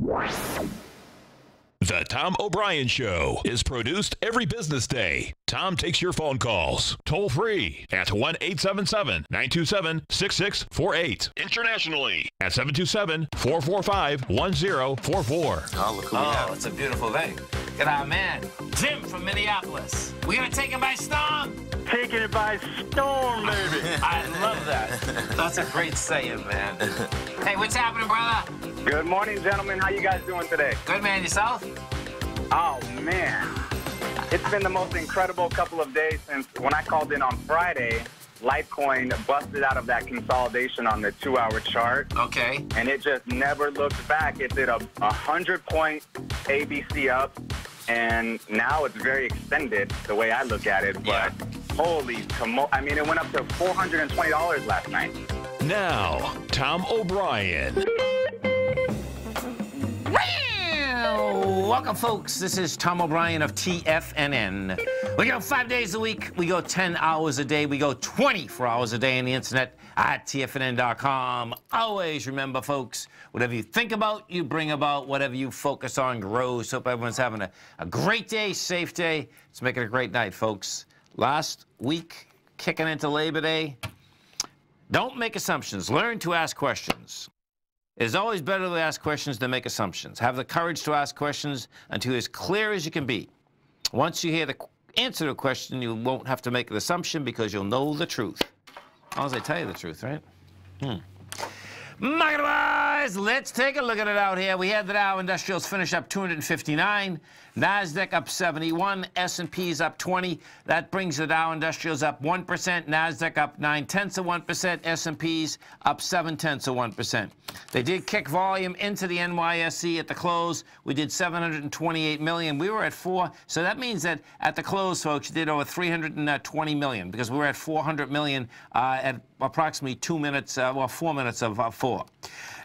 The Tom O'Brien Show is produced every business day. Tom takes your phone calls toll free at 1-877-927-6648. Internationally at 727-445-1044. Oh, look who we have. It's a beautiful thing. Look at our man, Jim from Minneapolis. We're going to take him by storm. Taking it by storm, baby. I love that. That's a great saying, man. Hey, what's happening, brother? Good morning, gentlemen. How you guys doing today? Good, man. Yourself? Oh, man. It's been the most incredible couple of days since when I called in on Friday, Litecoin busted out of that consolidation on the 2-hour chart. Okay. And it just never looked back. It did a 100-point ABC up, and now it's very extended the way I look at it. But holy I mean, it went up to $420 last night. Now, Tom O'Brien. Welcome, folks. This is Tom O'Brien of TFNN. We go 5 days a week. We go 10 hours a day. We go 24 hours a day on the internet at TFNN.com. Always remember, folks, whatever you think about, you bring about. Whatever you focus on grows. Hope everyone's having a great day, safe day. Let's make it a great night, folks. Last week, kicking into Labor Day. Don't make assumptions. Learn to ask questions. It is always better to ask questions than make assumptions. Have the courage to ask questions until you're as clear as you can be. Once you hear the answer to a question, you won't have to make an assumption because you'll know the truth. As long as they tell you the truth, right? Market-wise, let's take a look at it out here. We had the Dow Industrials finish up 259, NASDAQ up 71, S&P's up 20. That brings the Dow Industrials up 1%, NASDAQ up 0.9%, S&P's up 0.7%. They did kick volume into the NYSE at the close. We did 728 million. We were at 4, so that means that at the close, folks, you did over 320 million because we were at 400 million at approximately 2 minutes, 4 minutes of 4.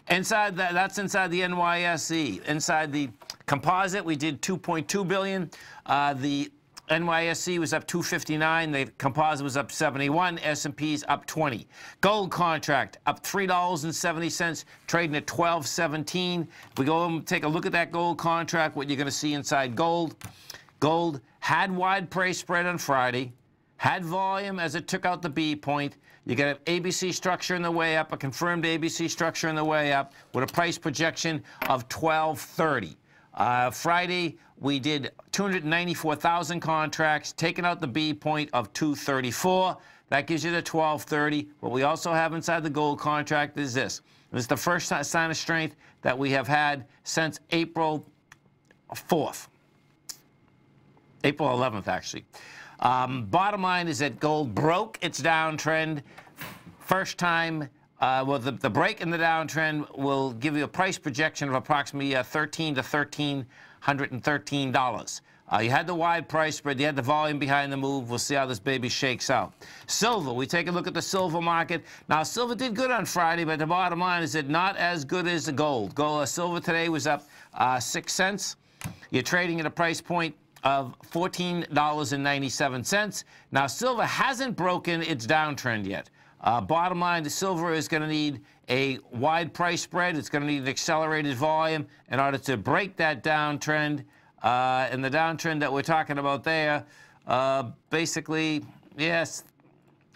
Inside that's inside the NYSE. Inside the composite, we did 2.2 billion. The NYSE was up 259. The composite was up 71. S&P's up 20. Gold contract up $3.70, trading at 12.17. If we go and take a look at that gold contract, what you're going to see inside gold. Gold had wide price spread on Friday, had volume as it took out the B point. You got an ABC structure in the way up, a confirmed ABC structure in the way up with a price projection of 1230. Friday, we did 294,000 contracts, taking out the B point of 234. That gives you the 1230. What we also have inside the gold contract is this. This is the first sign of strength that we have had since April 4th. April 11th, actually. Bottom line is that gold broke its downtrend. First time, well, the break in the downtrend will give you a price projection of approximately $1,300 to $1,313. You had the wide price spread, you had the volume behind the move. We'll see how this baby shakes out. Silver, we take a look at the silver market. Now, silver did good on Friday, but the bottom line is that not as good as the gold. Silver today was up 6 cents. You're trading at a price point of $14.97. Now, silver hasn't broken its downtrend yet. Bottom line, the silver is going to need a wide price spread. It's going to need an accelerated volume in order to break that downtrend. And the downtrend that we're talking about there, basically, yes,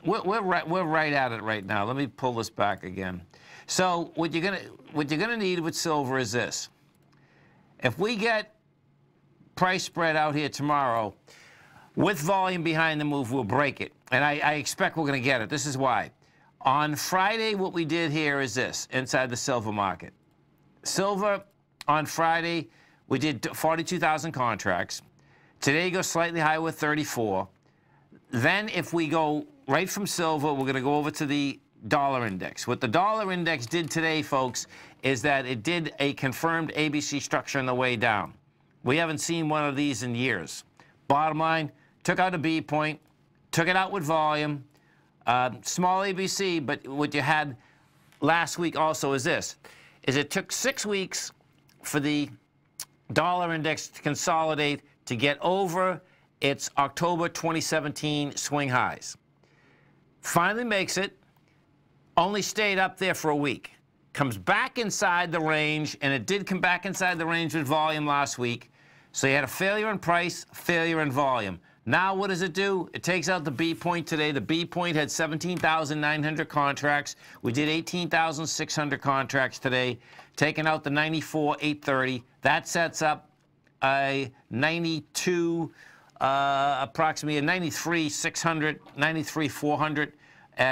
we're right at it right now. Let me pull this back again. So what you're gonna need with silver is this. If we get price spread out here tomorrow, with volume behind the move, we'll break it. And I expect we're going to get it. This is why. On Friday, what we did here is this, inside the silver market. Silver, on Friday, we did 42,000 contracts. Today goes slightly higher with 34. Then if we go right from silver, we're going to go over to the dollar index. What the dollar index did today, folks, is that it did a confirmed ABC structure on the way down. We haven't seen one of these in years. Bottom line, took out a B point, took it out with volume, small ABC, but what you had last week also is this, is it took 6 weeks for the dollar index to consolidate to get over its October 2017 swing highs. Finally makes it, only stayed up there for a week. Comes back inside the range, and it did come back inside the range with volume last week. So you had a failure in price, failure in volume. Now what does it do? It takes out the B point today. The B point had 17,900 contracts. We did 18,600 contracts today, taking out the 94,830. That sets up a 92, approximately a 93,600, 93,400.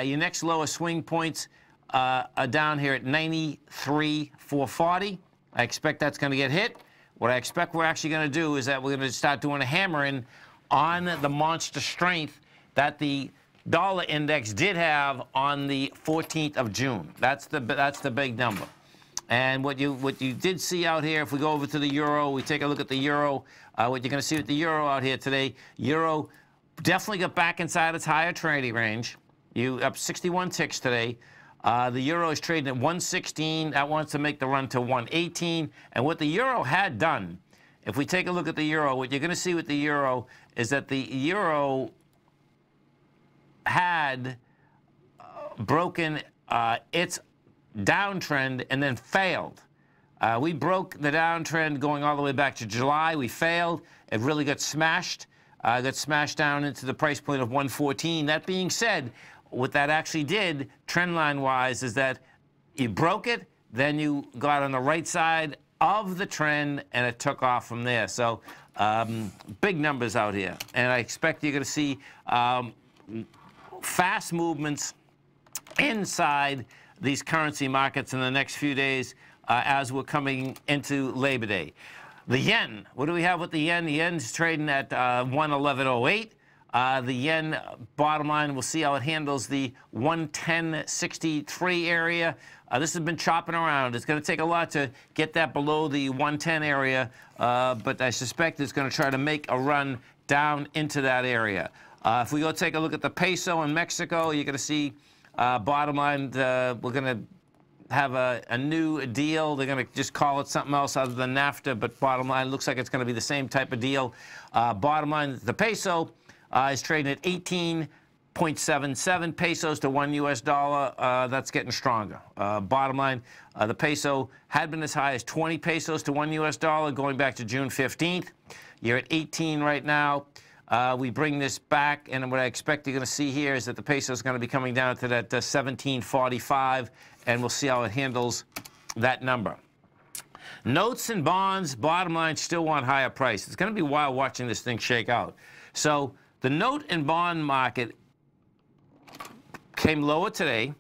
Your next lowest swing points are down here at 93,440. I expect that's going to get hit. What I expect we're actually going to do is that we're going to start doing a hammering on the monster strength that the dollar index did have on the 14th of June. That's the big number. And what you did see out here, if we go over to the euro, we take a look at the euro. What you're going to see with the euro out here today, euro definitely got back inside its higher trading range. You up 61 ticks today. The euro is trading at 116. That wants to make the run to 118. And what the euro had done, if we take a look at the euro, what you're going to see with the euro is that the euro had broken its downtrend and then failed. We broke the downtrend going all the way back to July. We failed. It really got smashed. Got smashed down into the price point of 114. That being said, what that actually did, trend line wise, is that you broke it, then you got on the right side of the trend, and it took off from there. So big numbers out here. And I expect you're going to see fast movements inside these currency markets in the next few days as we're coming into Labor Day. The yen, what do we have with the yen? The yen's trading at 111.08. The yen, bottom line, we'll see how it handles the 110.63 area. This has been chopping around. It's going to take a lot to get that below the 110 area, but I suspect it's going to try to make a run down into that area. If we go take a look at the peso in Mexico, you're going to see, bottom line, we're going to have a new deal. They're going to just call it something else other than NAFTA, but bottom line, looks like it's going to be the same type of deal. Bottom line, the peso is trading at 18.77 pesos to $1 US. That's getting stronger. Bottom line, the peso had been as high as 20 pesos to $1 US going back to June 15th. You're at 18 right now. We bring this back, and what I expect you're going to see here is that the peso is going to be coming down to that 17.45, and we'll see how it handles that number. Notes and bonds, bottom line, still want higher price. It's going to be wild watching this thing shake out. So the note and bond market came lower today.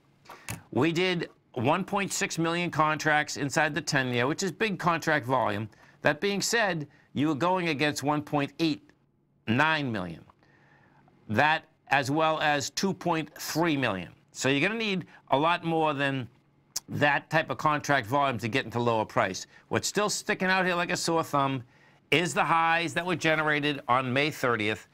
We did 1.6 million contracts inside the 10-year, which is big contract volume. That being said, you were going against 1.89 million. That as well as 2.3 million. So you're going to need a lot more than that type of contract volume to get into lower price. What's still sticking out here like a sore thumb is the highs that were generated on May 30th.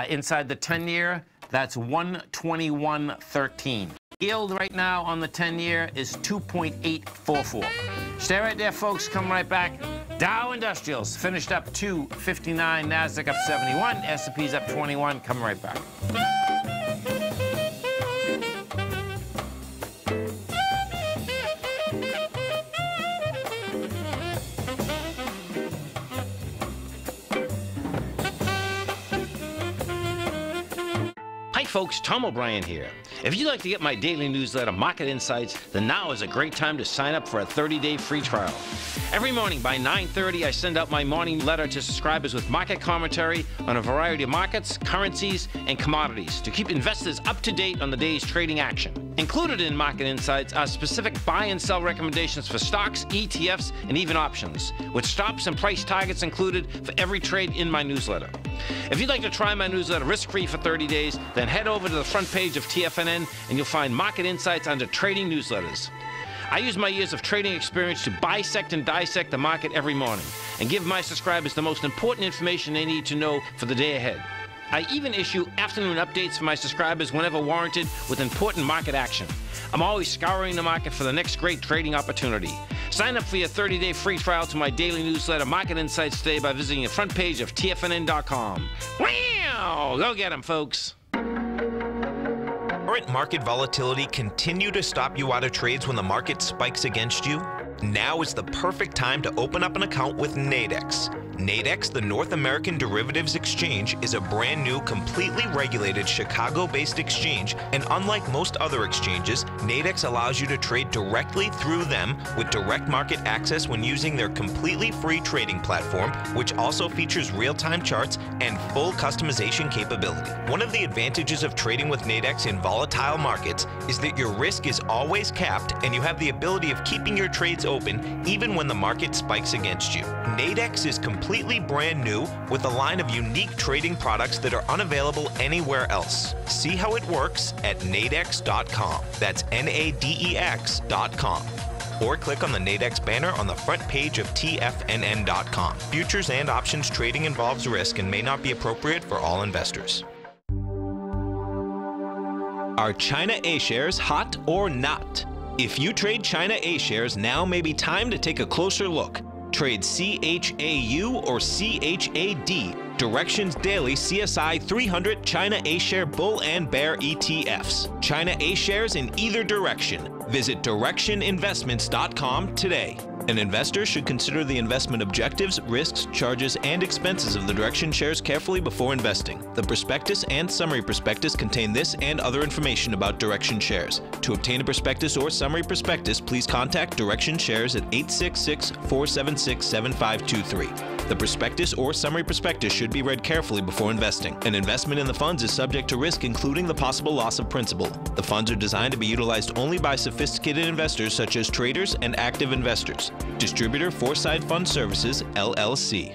Inside the 10-year, that's 121.13. Yield right now on the 10-year is 2.844. Stay right there, folks. Come right back. Dow Industrials finished up 259, NASDAQ up 71, S&P's up 21. Come right back. Hi folks, Tom O'Brien here. If you'd like to get my daily newsletter, Market Insights, then now is a great time to sign up for a 30-day free trial. Every morning by 9:30, I send out my morning letter to subscribers with market commentary on a variety of markets, currencies, and commodities to keep investors up to date on the day's trading action. Included in Market Insights are specific buy and sell recommendations for stocks, ETFs, and even options, with stops and price targets included for every trade in my newsletter. If you'd like to try my newsletter risk-free for 30 days, then head over to the front page of TFNN and you'll find Market Insights under Trading Newsletters. I use my years of trading experience to bisect and dissect the market every morning and give my subscribers the most important information they need to know for the day ahead. I even issue afternoon updates for my subscribers whenever warranted with important market action. I'm always scouring the market for the next great trading opportunity. Sign up for your 30-day free trial to my daily newsletter, Market Insights, today by visiting the front page of TFNN.com. Wow! Go get 'em, folks. Current market volatility continue to stop you out of trades when the market spikes against you? Now is the perfect time to open up an account with Nadex. Nadex, the North American Derivatives Exchange, is a brand new, completely regulated Chicago-based exchange, and unlike most other exchanges, Nadex allows you to trade directly through them with direct market access when using their completely free trading platform, which also features real-time charts and full customization capability. One of the advantages of trading with Nadex in volatile markets is that your risk is always capped and you have the ability of keeping your trades open even when the market spikes against you. Nadex is completely brand new with a line of unique trading products that are unavailable anywhere else. See how it works at nadex.com. That's NADEX.com. Or click on the Nadex banner on the front page of TFNN.com. Futures and options trading involves risk and may not be appropriate for all investors. Are China A-shares hot or not? If you trade China A-shares, now may be time to take a closer look. Trade CHAU or CHAD, Directions Daily CSI 300 China A-share Bull and Bear ETFs. China A-shares in either direction. Visit directioninvestments.com today. An investor should consider the investment objectives, risks, charges, and expenses of the Direction shares carefully before investing. The prospectus and summary prospectus contain this and other information about Direction shares. To obtain a prospectus or summary prospectus, please contact Direction shares at 866-476-7523. The prospectus or summary prospectus should be read carefully before investing. An investment in the funds is subject to risk, including the possible loss of principal. The funds are designed to be utilized only by sophisticated investors such as traders and active investors. Distributor Foreside Fund Services, LLC.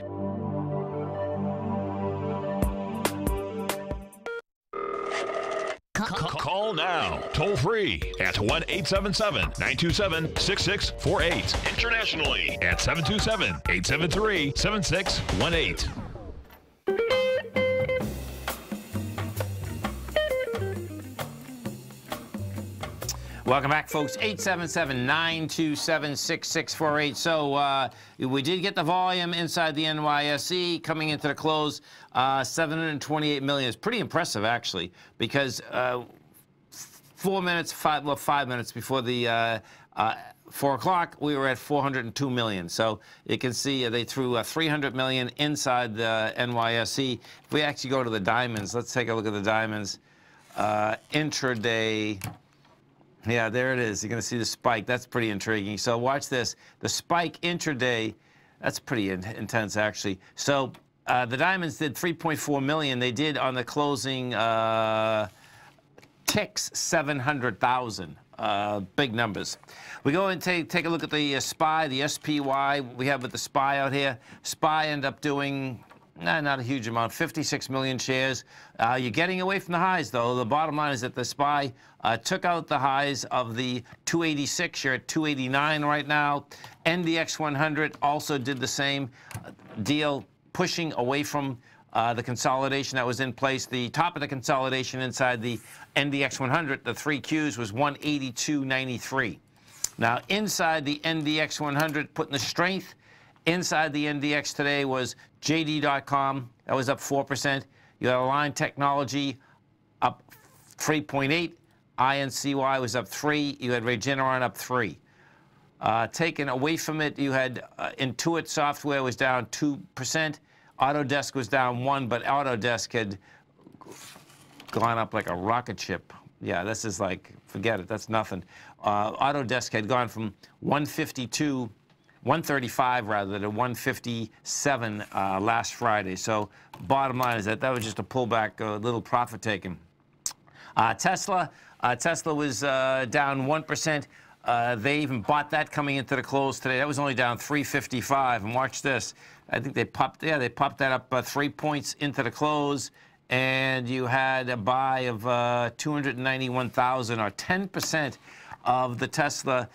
Call now, toll free at 1-877-927-6648. Internationally at 727-873-7618. Welcome back, folks. 877-927-6648. So we did get the volume inside the NYSE coming into the close. 728 million is pretty impressive, actually, because 5 minutes before the 4 o'clock, we were at 402 million. So you can see they threw 300 million inside the NYSE. If we actually go to the diamonds, let's take a look at the diamonds. Intraday. Yeah, there it is. You're going to see the spike. That's pretty intriguing. So watch this. The spike intraday, that's pretty intense, actually. So the diamonds did 3.4 million. They did on the closing ticks 700,000. Big numbers. We go and take a look at the SPY, the SPY we have with the SPY out here. SPY end up doing not a huge amount, 56 million shares. You're getting away from the highs, though. The bottom line is that the SPY took out the highs of the 286. You're at 289 right now. NDX 100 also did the same deal, pushing away from the consolidation that was in place. The top of the consolidation inside the NDX 100, the 3 Qs, was 182.93. Now, inside the NDX 100, putting the strength inside the NDX today was JD.com. That was up 4%. You had Align Technology up 3.8. INCY was up 3. You had Regeneron up 3. Taken away from it, you had Intuit Software was down 2%. Autodesk was down 1, but Autodesk had gone up like a rocket ship. Yeah, this is like, forget it, that's nothing. Autodesk had gone from 135 rather, to 157 last Friday. So bottom line is that was just a pullback, a little profit taken. Tesla was down 1%. They even bought that coming into the close today. That was only down 355. And watch this. I think they popped that up 3 points into the close. And you had a buy of 291,000, or 10% of the Tesla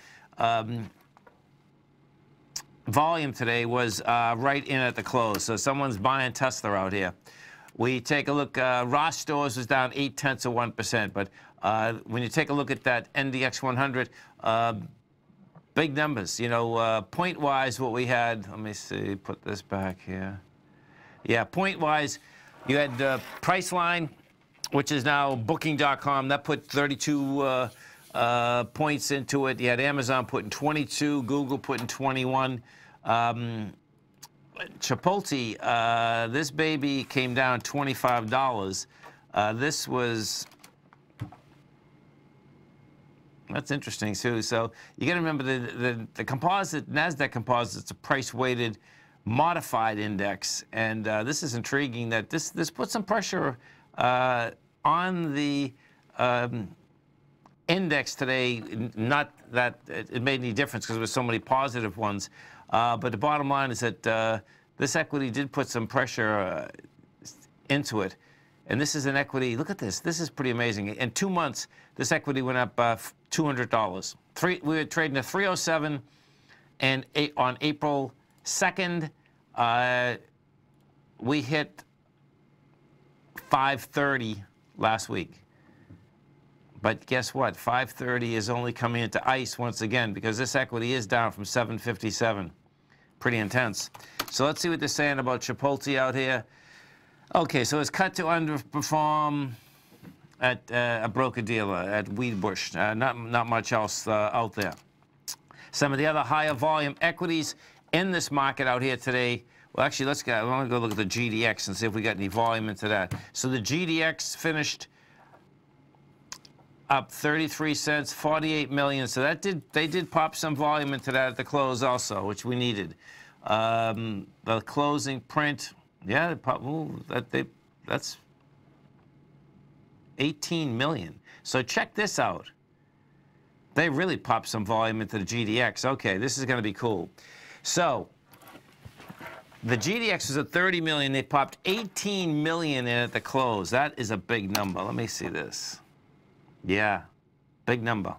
volume today was right in at the close. So someone's buying Tesla out here. We take a look. Ross Stores was down 0.8%. But when you take a look at that NDX 100, big numbers. You know, point-wise, what we had. Let me see. Put this back here. Yeah, point-wise, you had Priceline, which is now Booking.com. That put 32 points into it. You had Amazon putting 22, Google putting 21. Chipotle, this baby came down $25. This was, that's interesting too. So you got to remember the composite, NASDAQ composite, it's a price-weighted modified index, and this is intriguing that this puts some pressure on the index today. Not that it made any difference because there were so many positive ones, but the bottom line is that this equity did put some pressure into it. And this is an equity. Look at this. This is pretty amazing. In 2 months, this equity went up $200. We were trading at 307, and on April 2nd, we hit 530 last week. But guess what? 530 is only coming into ice once again because this equity is down from 757. Pretty intense. So let's see what they're saying about Chipotle out here. Okay, so it's cut to underperform at a broker-dealer, at Weedbush. Not much else out there. Some of the other higher volume equities in this market out here today. Well, actually, I want to go look at the GDX and see if we got any volume into that. So the GDX finished up 33 cents, 48 million. So they did pop some volume into that at the close also, which we needed. The closing print, yeah, that's 18 million. So check this out. They really popped some volume into the GDX. Okay, this is going to be cool. So the GDX was at 30 million. They popped 18 million in at the close. That is a big number. Let me see this. Yeah, big number.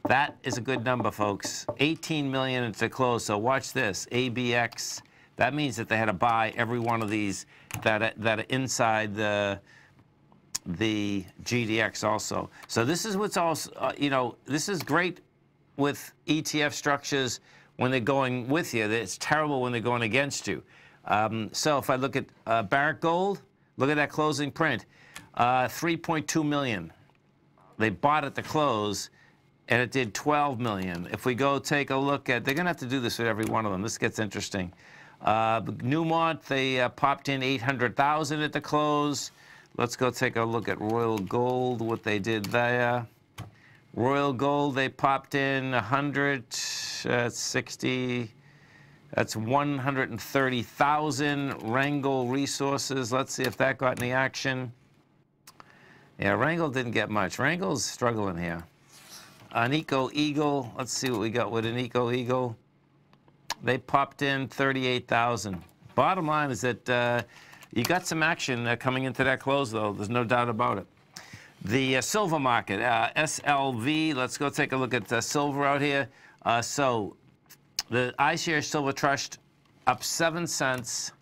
That is a good number, folks. 18 million at the close. So watch this. ABX. That means that they had to buy every one of these that are inside the GDX also. So this is what's also, you know, this is great with ETF structures when they're going with you. It's terrible when they're going against you. So if I look at Barrick Gold, look at that closing print. 3.2 million. They bought at the close, and it did 12 million. If we go take a look at, they're going to have to do this with every one of them. This gets interesting. Newmont, they popped in 800,000 at the close. Let's go take a look at Royal Gold, what they did there. Royal Gold, they popped in 160. That's 130,000. Wrangle Resources, let's see if that got any action. Yeah, Wrangle didn't get much. Wrangle's struggling here. An Eco Eagle, let's see what we got with an Eco Eagle. They popped in 38,000. Bottom line is that you got some action coming into that close, though. There's no doubt about it. The silver market, SLV, let's go take a look at silver out here. So the iShares Silver Trust up 7 cents.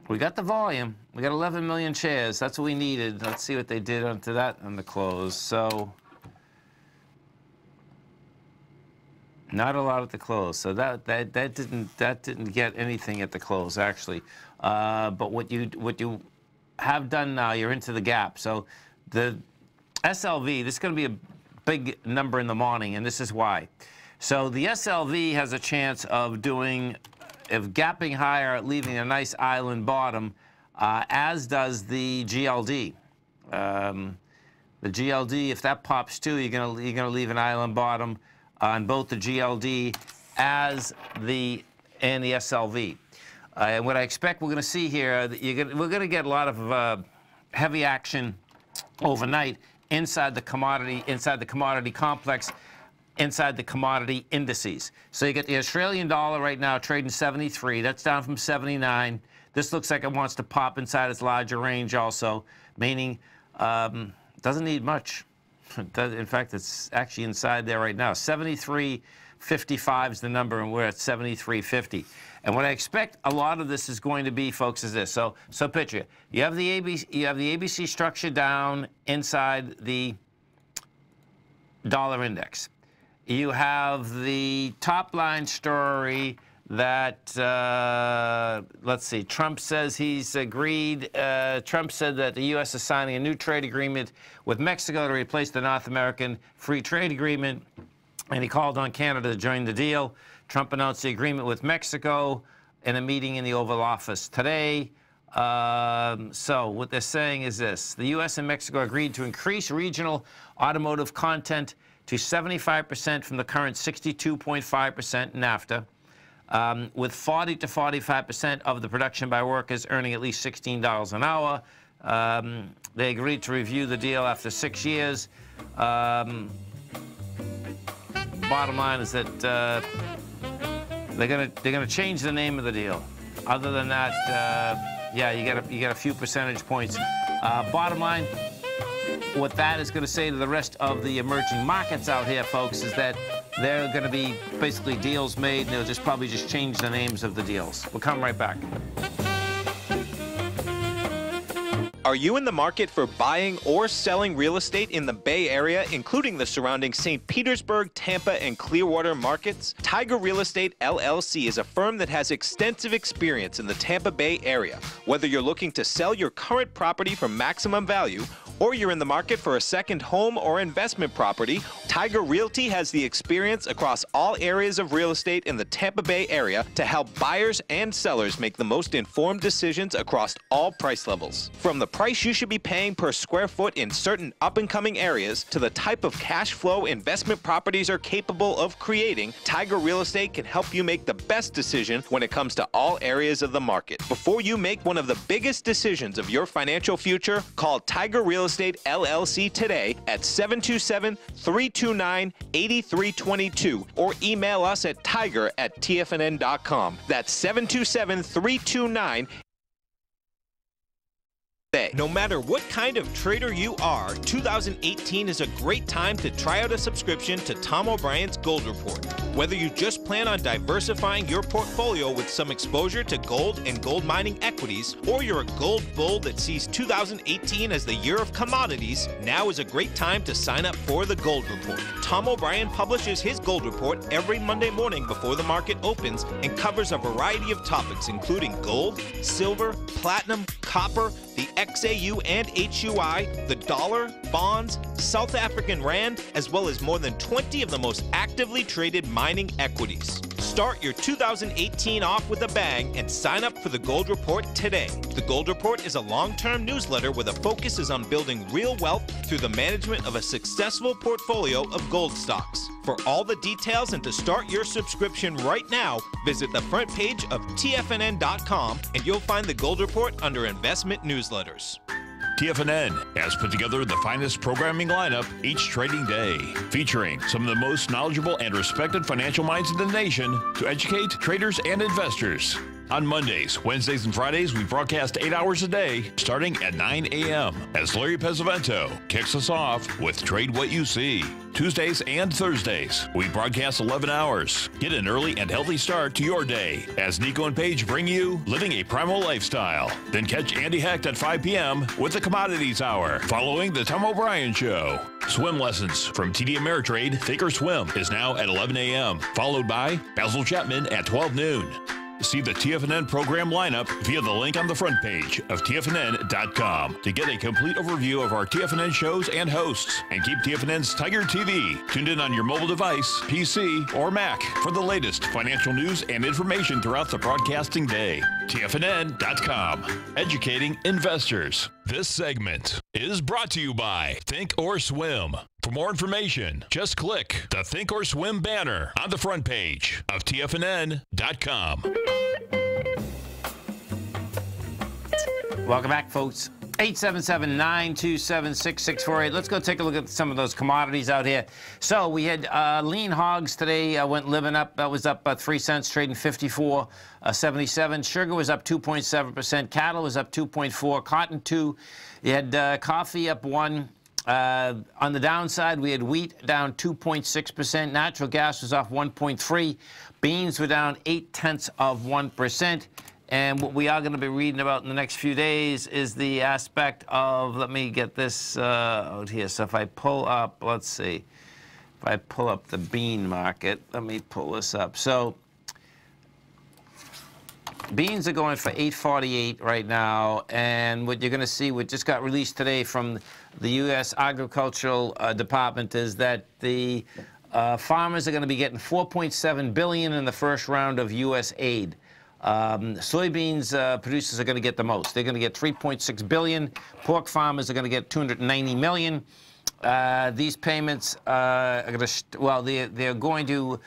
We got the volume. We got 11 million shares. That's what we needed. Let's see what they did onto that on the close. So not a lot at the close. So that didn't get anything at the close actually. But what you have done now, you're into the gap. So the SLV, this is going to be a big number in the morning, and this is why. So the SLV has a chance of gapping higher, leaving a nice island bottom, as does the GLD. The GLD, if that pops too, you're gonna leave an island bottom on both the GLD and the SLV. And what I expect we're going to see here, we're going to get a lot of heavy action overnight inside the commodity complex, inside the commodity indices. So you get the Australian dollar right now trading 73. That's down from 79. This looks like it wants to pop inside its larger range also, meaning doesn't need much. In fact, it's actually inside there right now. 73.55 is the number, and we're at 73.50. And what I expect a lot of this is going to be, folks, is this. So picture you have the ABC structure down inside the dollar index. You have the top line story that let's see. Trump says he's agreed. Trump said that the U.S. is signing a new trade agreement with Mexico to replace the North American Free Trade Agreement, and he called on Canada to join the deal. Trump announced the agreement with Mexico in a meeting in the Oval Office today. So what they're saying is this. The U.S. and Mexico agreed to increase regional automotive content to 75% from the current 62.5% NAFTA, with 40 to 45% of the production by workers earning at least $16 an hour. They agreed to review the deal after 6 years. Bottom line is that they're gonna change the name of the deal. Other than that, yeah, you get a few percentage points. Bottom line, what that is going to say to the rest of the emerging markets out here, folks, is that there are going to be basically deals made, and they'll just probably just change the names of the deals. We'll come right back. Are you in the market for buying or selling real estate in the Bay Area, including the surrounding St. Petersburg, Tampa, and Clearwater markets? Tiger Real Estate LLC is a firm that has extensive experience in the Tampa Bay area. Whether you're looking to sell your current property for maximum value, or you're in the market for a second home or investment property, Tiger Realty has the experience across all areas of real estate in the Tampa Bay area to help buyers and sellers make the most informed decisions across all price levels. From the price you should be paying per square foot in certain up-and-coming areas to the type of cash flow investment properties are capable of creating, Tiger Real Estate can help you make the best decision when it comes to all areas of the market. Before you make one of the biggest decisions of your financial future, call Tiger Real Estate LLC today at 727-329-8322 or email us at tiger@tfnn.com. That's 727-329-8322. No matter what kind of trader you are, 2018 is a great time to try out a subscription to Tom O'Brien's Gold Report. Whether you just plan on diversifying your portfolio with some exposure to gold and gold mining equities, or you're a gold bull that sees 2018 as the year of commodities, now is a great time to sign up for the Gold Report. Tom O'Brien publishes his Gold Report every Monday morning before the market opens and covers a variety of topics including gold, silver, platinum, copper, the XAU and HUI, the dollar, bonds, South African rand, as well as more than 20 of the most actively traded mining equities. Start your 2018 off with a bang and sign up for the Gold Report today. The Gold Report is a long-term newsletter where the focus is on building real wealth through the management of a successful portfolio of gold stocks. For all the details and to start your subscription right now, visit the front page of TFNN.com and you'll find the Gold Report under Investment Newsletters. TFNN has put together the finest programming lineup each trading day, featuring some of the most knowledgeable and respected financial minds in the nation to educate traders and investors. On Mondays, Wednesdays, and Fridays, we broadcast 8 hours a day, starting at 9 a.m. as Larry Pesavento kicks us off with Trade What You See. Tuesdays and Thursdays, we broadcast 11 hours. Get an early and healthy start to your day as Nico and Paige bring you Living a Primal Lifestyle. Then catch Andy Hecht at 5 p.m. with the Commodities Hour, following the Tom O'Brien Show. Swim lessons from TD Ameritrade Thinkorswim is now at 11 a.m., followed by Basil Chapman at 12 noon. See the TFNN program lineup via the link on the front page of TFNN.com to get a complete overview of our TFNN shows and hosts. And keep TFNN's Tiger TV tuned in on your mobile device, PC, or Mac for the latest financial news and information throughout the broadcasting day. TFNN.com, educating investors. This segment is brought to you by Think or Swim. For more information, just click the Think or Swim banner on the front page of TFNN.com. Welcome back, folks. 877-927-6648. Let's go take a look at some of those commodities out here. So we had lean hogs today went living up. That was up 3 cents, trading 54.77. Sugar was up 2.7%. Cattle was up 2.4%. Cotton 2. You had coffee up 1. On the downside, we had wheat down 2.6%. Natural gas was off 1.3%. Beans were down 0.8%. And what we are going to be reading about in the next few days is the aspect of, let me get this out here. So if I pull up, let's see, if I pull up the bean market, let me pull this up. So beans are going for $8.48 right now. And what you're going to see, what just got released today from the U.S. Agricultural Department, is that the farmers are going to be getting $4.7 billion in the first round of U.S. aid. Soybeans producers are going to get the most. They're going to get $3.6 billion. Pork farmers are going to get $290 million. These payments are going to, well, they're going to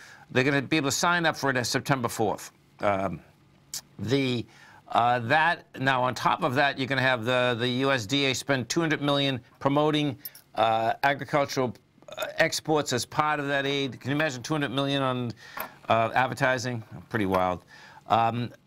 be able to sign up for it on September 4th. Now on top of that, you're going to have the USDA spend $200 million promoting agricultural exports as part of that aid. Can you imagine $200 million on advertising? Pretty wild.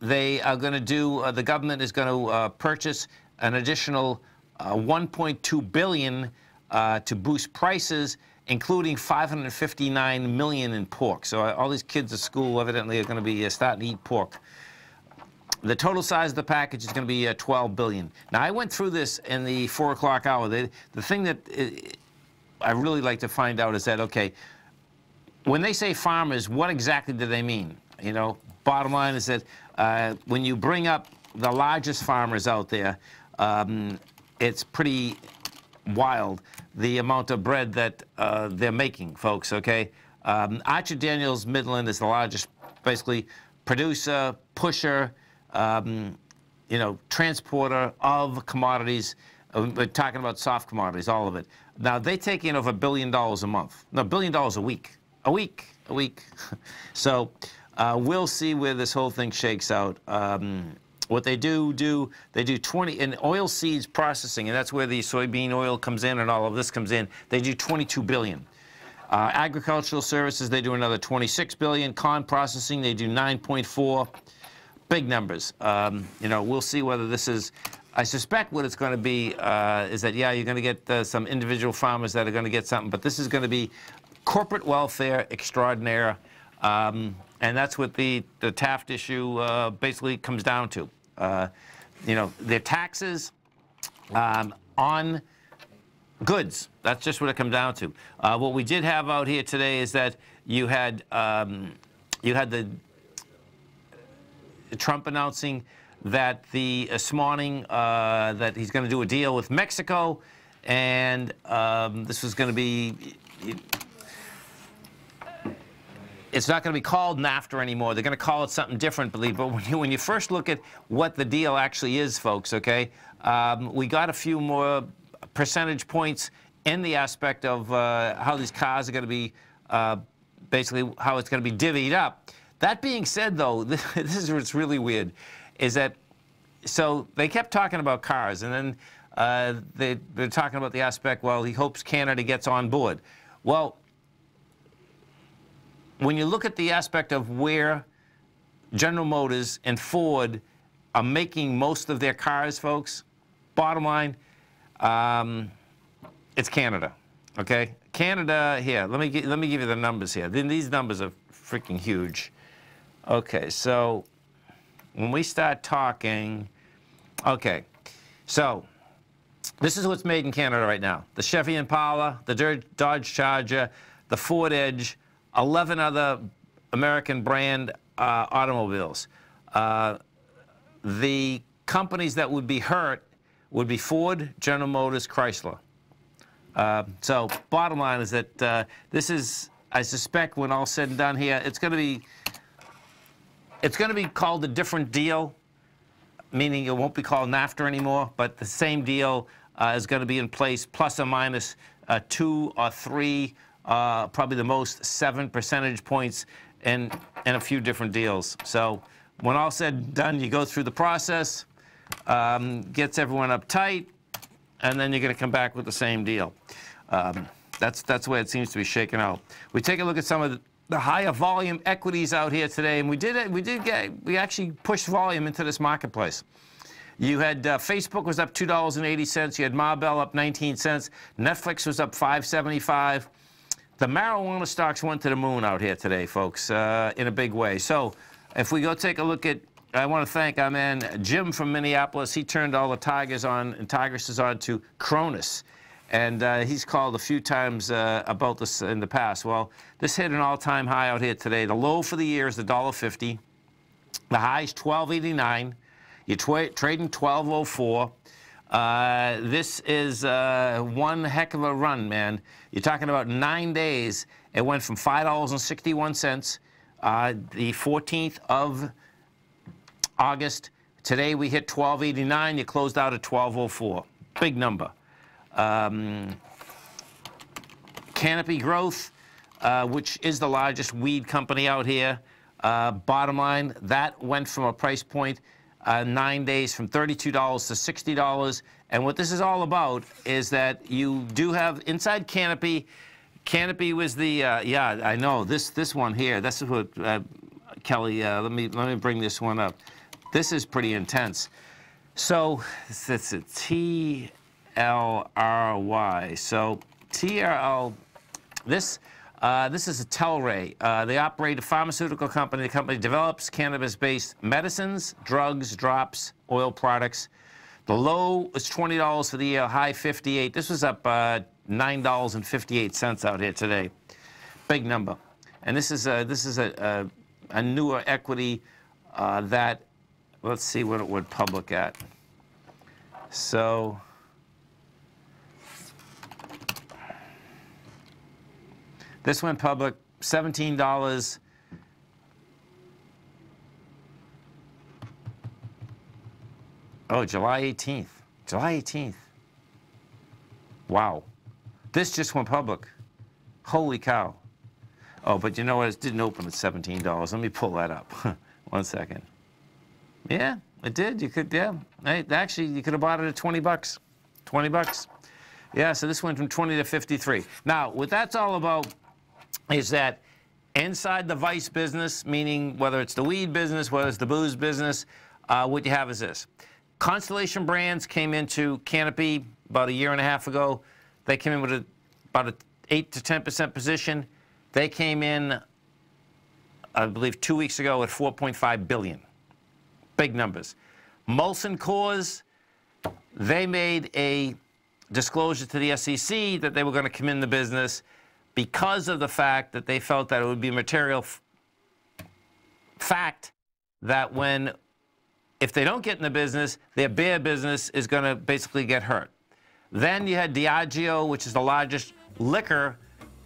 They are going to do, the government is going to purchase an additional $1.2 billion to boost prices, including $559 million in pork. So all these kids at school evidently are going to be starting to eat pork. The total size of the package is going to be $12 billion. Now, I went through this in the 4 o'clock hour. The thing that I really like to find out is that, okay, when they say farmers, what exactly do they mean? You know, bottom line is that when you bring up the largest farmers out there, it's pretty wild, the amount of bread that they're making, folks, okay? Archer Daniels Midland is the largest, basically, producer, pusher, you know, transporter of commodities. We're talking about soft commodities, all of it. Now, they take in over $1 billion a month. No, $1 billion a week. A week. So we'll see where this whole thing shakes out. What they do, they do 20 in oil seeds processing, and that's where the soybean oil comes in and all of this comes in. They do $22 billion. Agricultural services, they do another $26 billion. Corn processing, they do $9.4. Big numbers. You know, we'll see whether this is. I suspect what it's going to be is that, yeah, you're going to get some individual farmers that are going to get something, but this is going to be corporate welfare extraordinaire, and that's what the Taft issue basically comes down to. You know, their taxes on goods. That's just what it comes down to. What we did have out here today is that you had the Trump announcing that this morning that he's going to do a deal with Mexico, and this was going to be. It's not going to be called NAFTA anymore. They're going to call it something different, believe. But when you first look at what the deal actually is, folks, okay, we got a few more percentage points in the aspect of how these cars are going to be, basically how it's going to be divvied up. That being said, though, this is what's really weird, is that, so they kept talking about cars, and then they're talking about the aspect, well, he hopes Canada gets on board. Well, when you look at the aspect of where General Motors and Ford are making most of their cars, folks, bottom line, it's Canada, okay? Canada, here, let me give you the numbers here. These numbers are freaking huge. Okay, so when we start talking, okay, so this is what's made in Canada right now. The Chevy Impala, the Dodge Charger, the Ford Edge, 11 other American brand automobiles. The companies that would be hurt would be Ford, General Motors, Chrysler. So bottom line is that this is, I suspect when all said and done here, it's going to be called a different deal, meaning it won't be called NAFTA anymore, but the same deal is going to be in place, plus or minus 2 or 3, probably the most 7 percentage points in a few different deals. So when all said and done, you go through the process, gets everyone uptight, and then you're going to come back with the same deal. That's the way it seems to be shaken out. We take a look at some of the higher volume equities out here today, and we actually pushed volume into this marketplace. You had Facebook was up $2.80. You had Marvell up 19 cents. Netflix was up $5.75. The marijuana stocks went to the moon out here today, folks, in a big way. So if we go take a look at, I want to thank our man Jim from Minneapolis. He turned all the Tigers on and Tigresses on to Cronus. And he's called a few times about this in the past. Well, this hit an all-time high out here today. The low for the year is $1.50. The high is $12.89. You're trading $12.04. This is one heck of a run, man. You're talking about 9 days. It went from $5.61 the 14th of August. Today we hit $12.89. You closed out at $12.04. Big number. Canopy Growth, which is the largest weed company out here. Bottom line, that went from a price point 9 days from $32 to $60. And what this is all about is that you do have inside Canopy. Canopy was the yeah, I know this one here. This is what Kelly. Let me bring this one up. This is pretty intense. So it's a TLRY. So TRL. This is a Telray. They operate a pharmaceutical company. The company develops cannabis-based medicines, drugs, drops, oil products. The low is $20 for the year, high $58. This was up $9.58 out here today. Big number. And this is a newer equity that, let's see what it would public at. So this went public $17. Oh, July 18th. July 18th. Wow. This just went public. Holy cow. Oh, but you know what? It didn't open at $17. Let me pull that up. 1 second. Yeah, it did. You could, yeah. Actually, you could have bought it at 20 bucks. 20 bucks. Yeah, so this went from 20 to 53. Now, what that's all about is that inside the vice business, meaning whether it's the weed business, whether it's the booze business, what you have is this. Constellation Brands came into Canopy about a year and a half ago. They came in with about an 8 to 10% position. They came in, I believe, 2 weeks ago at $4.5 billion. Big numbers. Molson Coors, they made a disclosure to the SEC that they were going to come in the business because of the fact that they felt that it would be a material fact that if they don't get in the business, their beer business is going to basically get hurt. Then you had Diageo, which is the largest liquor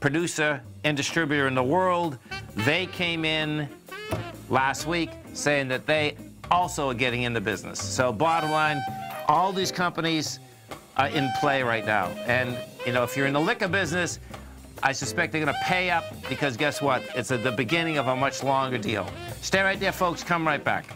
producer and distributor in the world. They came in last week saying that they also are getting in the business. So bottom line, all these companies are in play right now. And, you know, if you're in the liquor business, I suspect they're going to pay up because guess what? It's at the beginning of a much longer deal. Stay right there, folks. Come right back.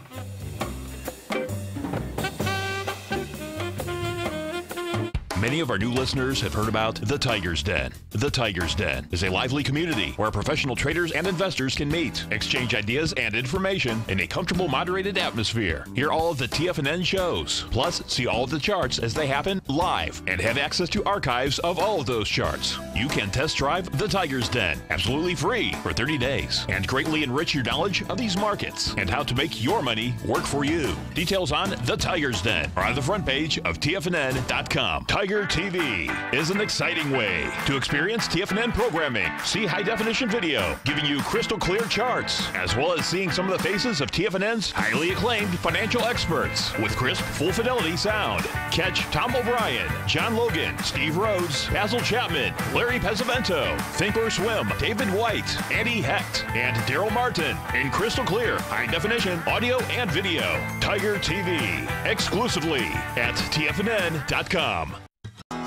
Many of our new listeners have heard about the Tiger's Den. The Tiger's Den is a lively community where professional traders and investors can meet, exchange ideas and information in a comfortable, moderated atmosphere. Hear all of the TFNN shows, plus see all of the charts as they happen live, and have access to archives of all of those charts. You can test drive the Tiger's Den absolutely free for 30 days and greatly enrich your knowledge of these markets and how to make your money work for you. Details on the Tiger's Den are on the front page of TFNN.com. Tiger TV is an exciting way to experience TFNN programming. See high-definition video giving you crystal clear charts, as well as seeing some of the faces of TFNN's highly acclaimed financial experts with crisp, full-fidelity sound. Catch Tom O'Brien, John Logan, Steve Rhodes, Basil Chapman, Larry Pesavento, Think or Swim, David White, Andy Hecht, and Daryl Martin in crystal clear, high-definition audio and video. Tiger TV, exclusively at TFNN.com.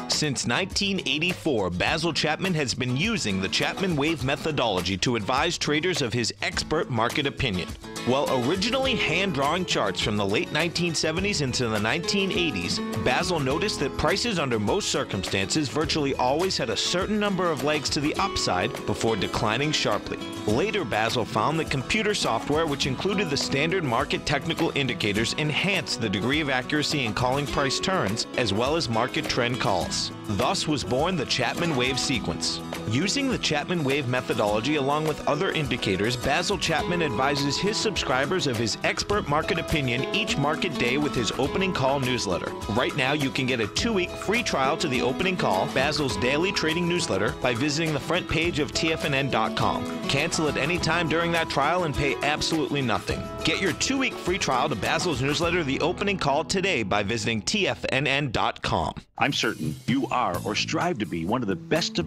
Since 1984, Basil Chapman has been using the Chapman Wave methodology to advise traders of his expert market opinion. While originally hand-drawing charts from the late 1970s into the 1980s, Basil noticed that prices under most circumstances virtually always had a certain number of legs to the upside before declining sharply. Later, Basil found that computer software, which included the standard market technical indicators, enhanced the degree of accuracy in calling price turns, as well as market trend calls. Thus was born the Chapman Wave sequence. Using the Chapman Wave methodology along with other indicators, Basil Chapman advises his subscribers of his expert market opinion each market day with his opening call newsletter. Right now, you can get a 2-week free trial to the opening call, Basil's daily trading newsletter, by visiting the front page of TFNN.com. Cancel at any time during that trial and pay absolutely nothing. Get your 2-week free trial to Basil's newsletter, The Opening Call, today by visiting TFNN.com. I'm certain you are or strive to be one of the best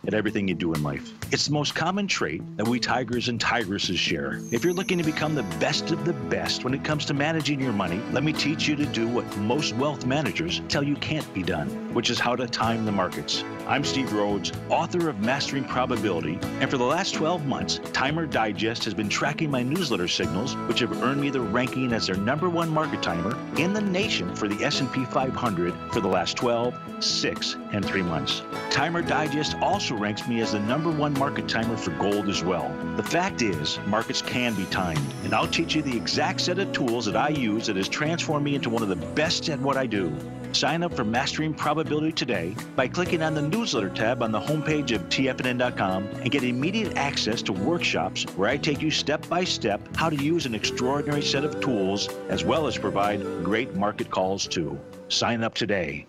at everything you do in life. It's the most common trait that we tigers and tigresses share. If you're looking to become the best of the best when it comes to managing your money, let me teach you to do what most wealth managers tell you can't be done, which is how to time the markets. I'm Steve Rhodes, author of Mastering Probability, and for the last 12 months, Timer Digest has been tracking my newsletter signals, which have earned me the ranking as their #1 market timer in the nation for the S&P 500 for the last 12, 6, and 3 months. Timer Digest also ranks me as the #1 market timer for gold as well. The fact is, markets can be timed, and I'll teach you the exact set of tools that I use that has transformed me into one of the best at what I do. Sign up for Mastering Probability today by clicking on the newsletter tab on the homepage of TFNN.com and get immediate access to workshops where I take you step by step how to use an extraordinary set of tools, as well as provide great market calls too. Sign up today.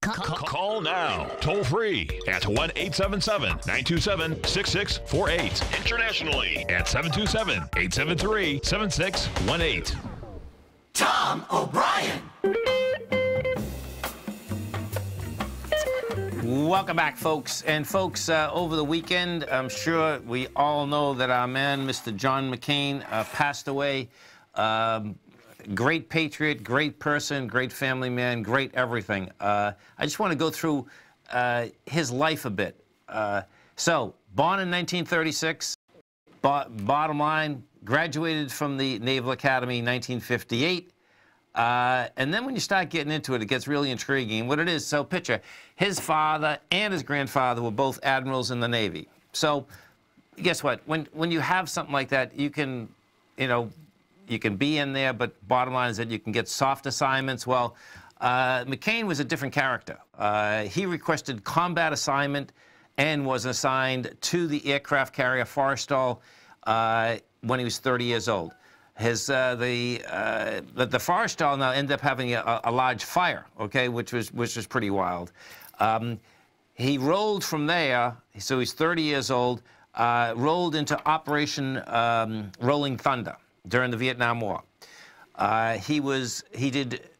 Call now, toll free at 1-877-927-6648. Internationally at 727-873-7618. Tom O'Brien. Welcome back, folks. And folks, over the weekend, I'm sure we all know that our man, Mr. John McCain, passed away. Great patriot, great person, great family man, great everything. I just want to go through his life a bit. So, born in 1936, bottom line, graduated from the Naval Academy in 1958. And then when you start getting into it, it gets really intriguing. What it is, so picture, his father and his grandfather were both admirals in the Navy. So guess what? When you have something like that, you can, you can be in there, but bottom line is that you can get soft assignments. Well, McCain was a different character. He requested combat assignment and was assigned to the aircraft carrier Forrestal when he was 30 years old. The Forrestal now ended up having a large fire, okay, which was pretty wild. He rolled from there, so he's 30 years old, rolled into Operation Rolling Thunder during the Vietnam War. He did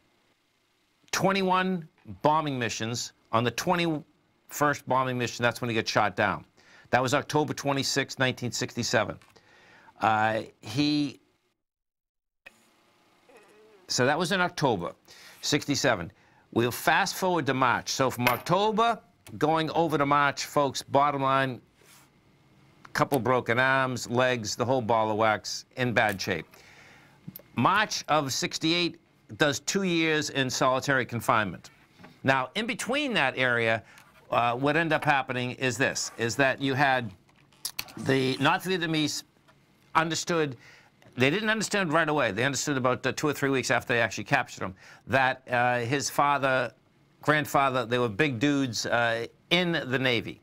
21 bombing missions. On the 21st bombing mission, that's when he got shot down. That was October 26, 1967. So that was in October, 67. We'll fast forward to March. So from October going over to March, folks, bottom line, couple broken arms, legs, the whole ball of wax, in bad shape. March of 68, does 2 years in solitary confinement. Now, in between that area, what ended up happening is this, is that you had the North Vietnamese understood, they didn't understand right away, they understood about 2 or 3 weeks after they actually captured him, that his father, grandfather, they were big dudes in the Navy.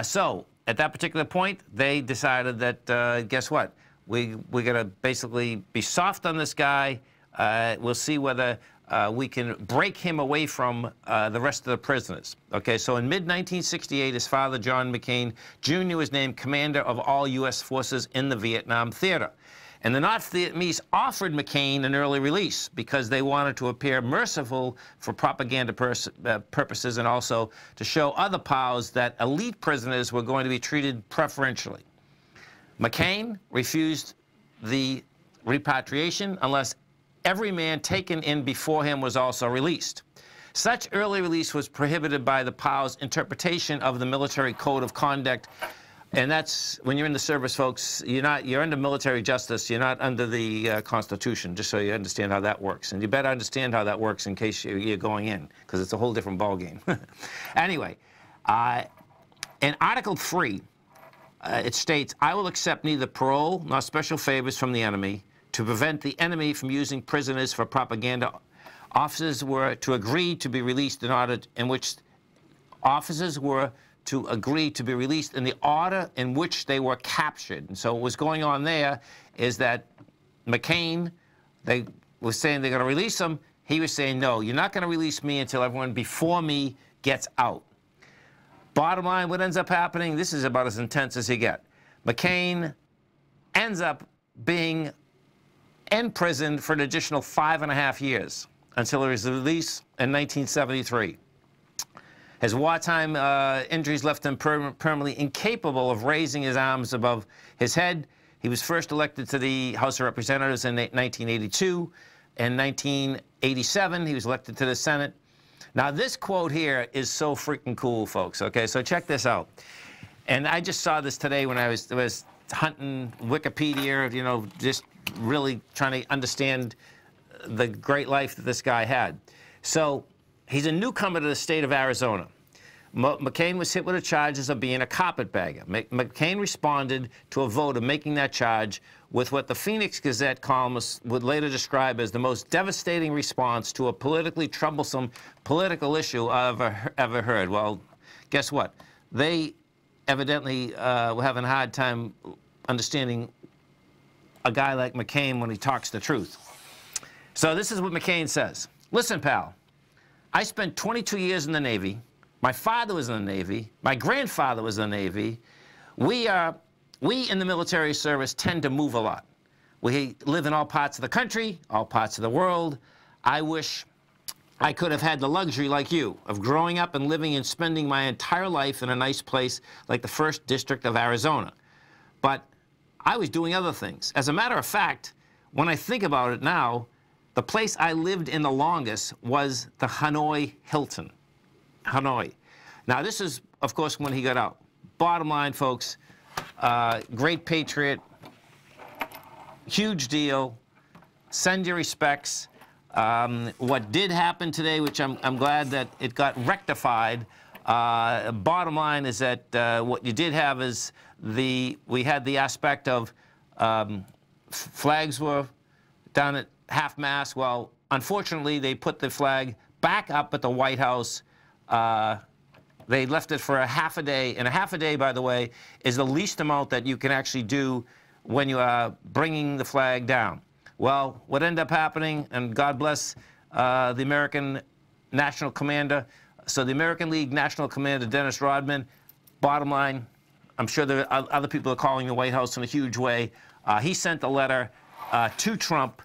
So, at that particular point, they decided that, guess what, we're going to basically be soft on this guy. We'll see whether we can break him away from the rest of the prisoners. Okay, so in mid-1968, his father, John McCain Jr., was named commander of all U.S. forces in the Vietnam theater. And the North Vietnamese offered McCain an early release because they wanted to appear merciful for propaganda purposes and also to show other powers that elite prisoners were going to be treated preferentially. McCain refused the repatriation unless every man taken in before him was also released. Such early release was prohibited by the POW's interpretation of the military code of conduct, and that's, when you're in the service, folks, you're under military justice, you're not under the Constitution, just so you understand how that works. And you better understand how that works in case you're going in, because it's a whole different ballgame. Anyway, in Article 3, it states, I will accept neither parole nor special favors from the enemy to prevent the enemy from using prisoners for propaganda. Officers were to agree to be released in order in which officers were to agree to be released in the order in which they were captured. And so what was going on there is that McCain, they were saying they're going to release him. He was saying, no, you're not going to release me until everyone before me gets out. Bottom line, what ends up happening, this is about as intense as you get. McCain ends up being in prison for an additional 5.5 years until he was released in 1973. His wartime injuries left him permanently incapable of raising his arms above his head. He was first elected to the House of Representatives in 1982. In 1987, he was elected to the Senate. Now, this quote here is so freaking cool, folks, okay? So check this out. And I just saw this today when I was hunting Wikipedia, you know, just really trying to understand the great life that this guy had. So he's a newcomer to the state of Arizona. McCain was hit with the charges of being a carpetbagger. McCain responded to a vote of making that charge with what the Phoenix Gazette columnists would later describe as the most devastating response to a politically troublesome political issue I've ever heard. Well, guess what? They evidently were having a hard time understanding a guy like McCain when he talks the truth. So this is what McCain says. Listen, pal, I spent 22 years in the Navy. My father was in the Navy. My grandfather was in the Navy. We in the military service tend to move a lot. We live in all parts of the country, all parts of the world. I wish I could have had the luxury like you of growing up and living and spending my entire life in a nice place like the 1st District of Arizona. But I was doing other things. As a matter of fact, when I think about it now, the place I lived in the longest was the Hanoi Hilton. Hanoi. Now, this is, of course, when he got out. Bottom line, folks, great patriot, huge deal, send your respects. What did happen today, which I'm glad that it got rectified, bottom line is that what you did have is we had the aspect of flags were down at half-mast. Well, unfortunately, they put the flag back up at the White House. They left it for a half a day, and a half a day, by the way, is the least amount that you can actually do when you are bringing the flag down. Well, what ended up happening, and God bless the American National Commander, so the American League National Commander, Dennis Rodman, bottom line, I'm sure there are other people are calling the White House in a huge way. He sent a letter to Trump,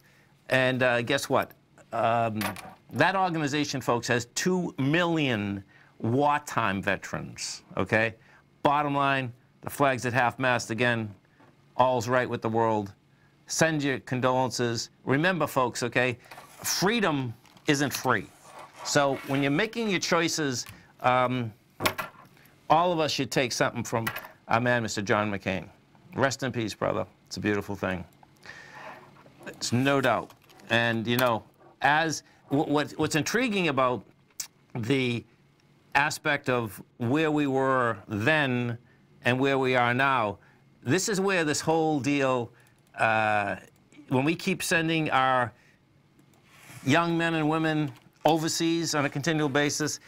and guess what? That organization, folks, has 2 million wartime veterans, okay? Bottom line, the flag's at half-mast again. All's right with the world. Send your condolences. Remember, folks, okay, freedom isn't free. So when you're making your choices, all of us should take something from our man, Mr. John McCain. Rest in peace, brother. It's a beautiful thing. It's no doubt. And, you know, what's intriguing about the aspect of where we were then and where we are now, this is where this whole deal, when we keep sending our young men and women overseas on a continual basis,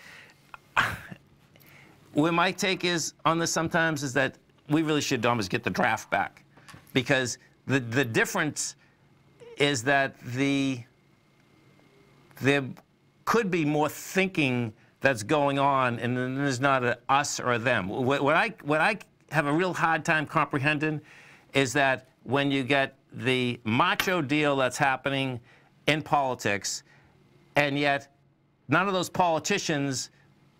where my take is on this sometimes is that we really should almost get the draft back, because the difference is that there could be more thinking that's going on, and there's not a us or a them. What I have a real hard time comprehending is that when you get the macho deal that's happening in politics, and yet none of those politicians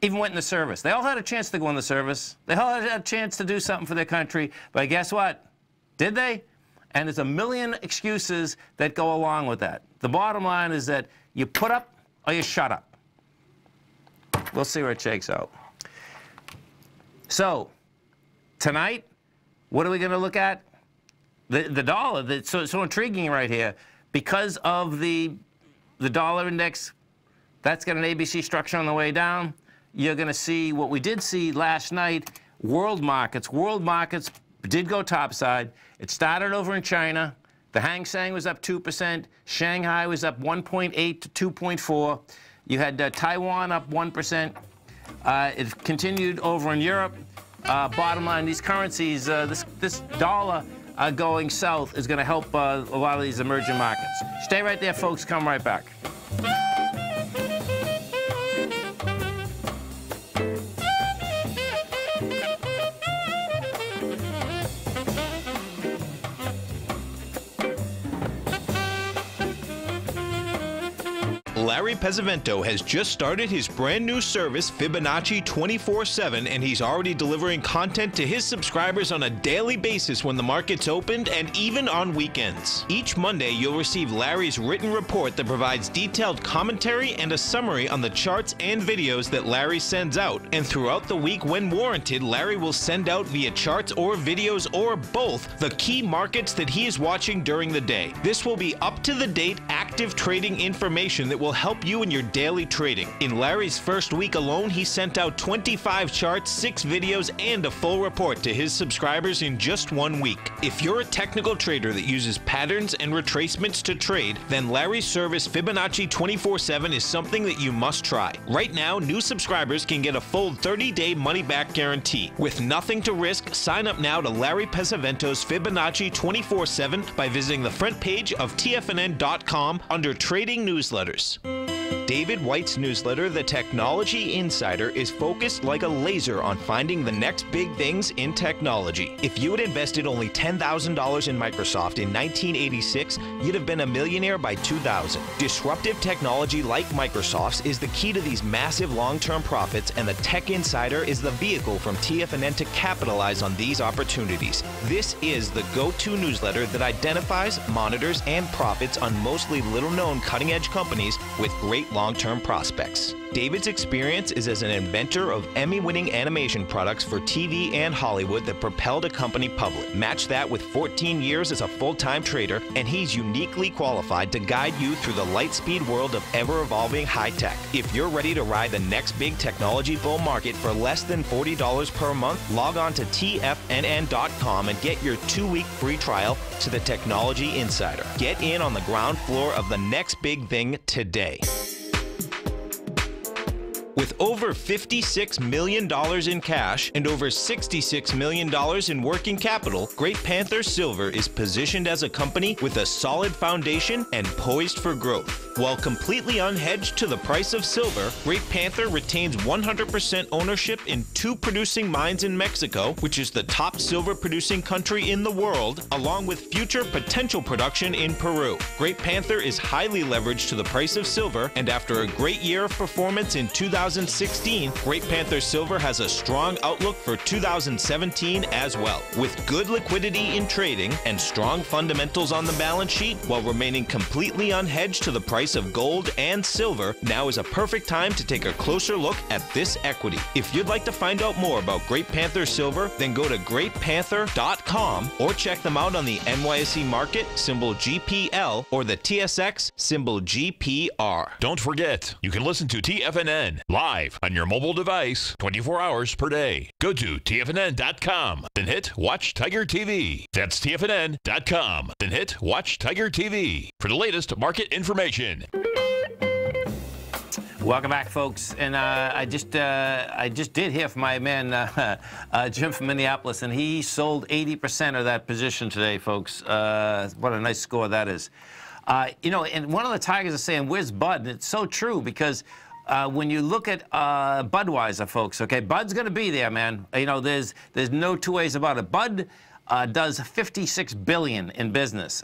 even went in the service. They all had a chance to go in the service. They all had a chance to do something for their country, but guess what? Did they? And there's a million excuses that go along with that. The bottom line is that you put up or you shut up. We'll see where it shakes out. So, tonight, what are we going to look at? The dollar. It's so intriguing right here. Because of the dollar index, that's got an ABC structure on the way down. You're going to see what we did see last night, world markets. World markets did go topside. It started over in China. The Hang Seng was up 2%. Shanghai was up 1.8 to 2.4. You had Taiwan up 1%. It continued over in Europe. Bottom line, these currencies, this dollar going south is going to help a lot of these emerging markets. Stay right there, folks. Come right back. Larry Pesavento has just started his brand new service, Fibonacci 24/7, and he's already delivering content to his subscribers on a daily basis when the market's opened and even on weekends. Each Monday, you'll receive Larry's written report that provides detailed commentary and a summary on the charts and videos that Larry sends out. And throughout the week, when warranted, Larry will send out via charts or videos or both the key markets that he is watching during the day. This will be up-to-the-date, active trading information that will help you in your daily trading. In Larry's first week alone, he sent out 25 charts, 6 videos, and a full report to his subscribers in just 1 week. If you're a technical trader that uses patterns and retracements to trade, then Larry's service Fibonacci 24/7 is something that you must try. Right now, new subscribers can get a full 30-day money-back guarantee. With nothing to risk, sign up now to Larry Pesavento's Fibonacci 24/7 by visiting the front page of TFNN.com under Trading Newsletters. David White's newsletter, The Technology Insider, is focused like a laser on finding the next big things in technology. If you had invested only $10,000 in Microsoft in 1986, you'd have been a millionaire by 2000. Disruptive technology like Microsoft's is the key to these massive long-term profits, and the Tech Insider is the vehicle from TFNN to capitalize on these opportunities. This is the go-to newsletter that identifies, monitors, and profits on mostly little-known cutting-edge companies with great long-term prospects. David's experience is as an inventor of Emmy-winning animation products for TV and Hollywood that propelled a company public. Match that with 14 years as a full-time trader, and he's uniquely qualified to guide you through the light-speed world of ever-evolving high-tech. If you're ready to ride the next big technology bull market for less than $40 per month, log on to TFNN.com and get your 2-week free trial to the Technology Insider. Get in on the ground floor of the next big thing today. With over $56 million in cash and over $66 million in working capital, Great Panther Silver is positioned as a company with a solid foundation and poised for growth. While completely unhedged to the price of silver, Great Panther retains 100% ownership in 2 producing mines in Mexico, which is the top silver-producing country in the world, along with future potential production in Peru. Great Panther is highly leveraged to the price of silver, and after a great year of performance in 2019, 2016, Great Panther Silver has a strong outlook for 2017 as well. With good liquidity in trading and strong fundamentals on the balance sheet, while remaining completely unhedged to the price of gold and silver, now is a perfect time to take a closer look at this equity. If you'd like to find out more about Great Panther Silver, then go to greatpanther.com or check them out on the NYSE market, symbol GPL, or the TSX, symbol GPR. Don't forget, you can listen to TFNN live on your mobile device 24 hours per day. Go to TFNN.com, then hit Watch Tiger TV. That's TFNN.com, then hit Watch Tiger TV for the latest market information. Welcome back, folks. And I just did hear from my man Jim from Minneapolis, and he sold 80% of that position today, folks. What a nice score that is. You know, and one of the Tigers is saying, "Where's Bud?" And it's so true, because when you look at Budweiser, folks, okay, Bud's going to be there, man. You know, there's no two ways about it. Bud does $56 billion in business.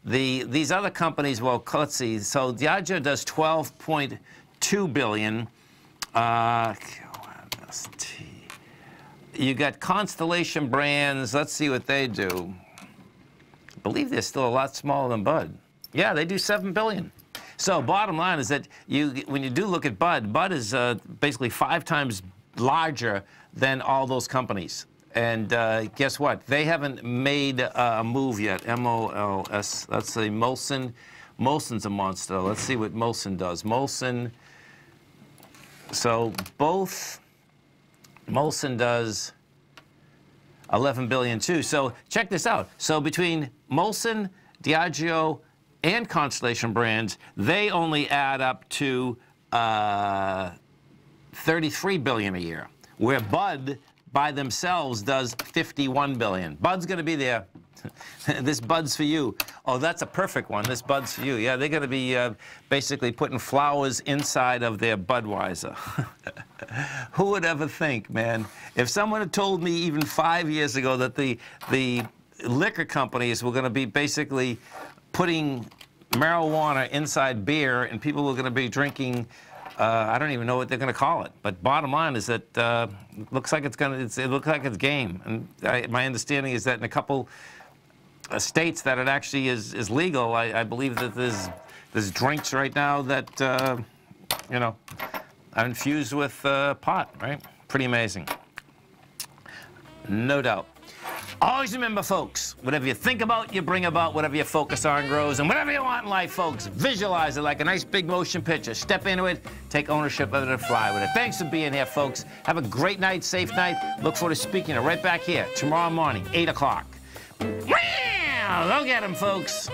These other companies, well, let's see. So Diageo does $12.2 billion. You got Constellation Brands. Let's see what they do. I believe they're still a lot smaller than Bud. Yeah, they do $7 billion. So bottom line is that when you do look at Bud, Bud is basically 5 times larger than all those companies. And guess what? They haven't made a move yet. M-O-L-S. That's a Molson. Molson's a monster. Let's see what Molson does. Molson. So both Molson does 11 billion too. So check this out. So between Molson, Diageo, and Constellation Brands, they only add up to 33 billion a year, where Bud by themselves does 51 billion. Bud's going to be there. This Bud's for you. Oh, that's a perfect one. This Bud's for you. Yeah, they're going to be basically putting flowers inside of their Budweiser. Who would ever think, man? If someone had told me even 5 years ago that the liquor companies were going to be basically putting marijuana inside beer and people were going to be drinking, I don't even know what they're going to call it. But bottom line is that it looks like it looks like it's game. And my understanding is that in a couple states that it actually is legal, I believe that there's drinks right now that you know, are infused with pot, right? Pretty amazing. No doubt. Always remember, folks, whatever you think about, you bring about. Whatever you focus on grows. And whatever you want in life, folks, visualize it like a nice big motion picture. Step into it, take ownership of it, and fly with it. Thanks for being here, folks. Have a great night, safe night. Look forward to speaking to you right back here tomorrow morning, 8 o'clock. Go get 'em, folks.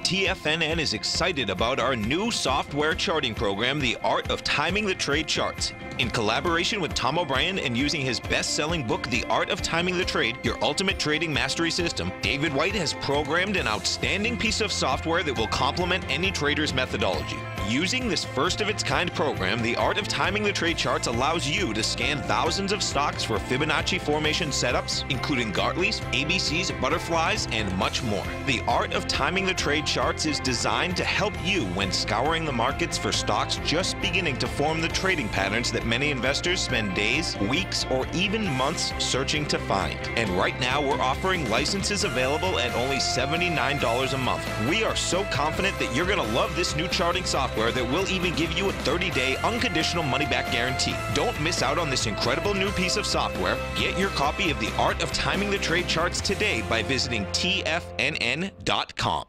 TFNN is excited about our new software charting program, The Art of Timing the Trade Charts. In collaboration with Tom O'Brien and using his best-selling book, The Art of Timing the Trade, Your Ultimate Trading Mastery System, David White has programmed an outstanding piece of software that will complement any trader's methodology. Using this first-of-its-kind program, The Art of Timing the Trade Charts allows you to scan thousands of stocks for Fibonacci formation setups, including Gartley's, ABC's, butterflies, and much more. The Art of Timing the Trade Charts is designed to help you when scouring the markets for stocks just beginning to form the trading patterns that many investors spend days, weeks, or even months searching to find. And right now, we're offering licenses available at only $79 a month. We are so confident that you're going to love this new charting software that will even give you a 30-day unconditional money-back guarantee. Don't miss out on this incredible new piece of software. Get your copy of The Art of Timing the Trade Charts today by visiting TFNN.com.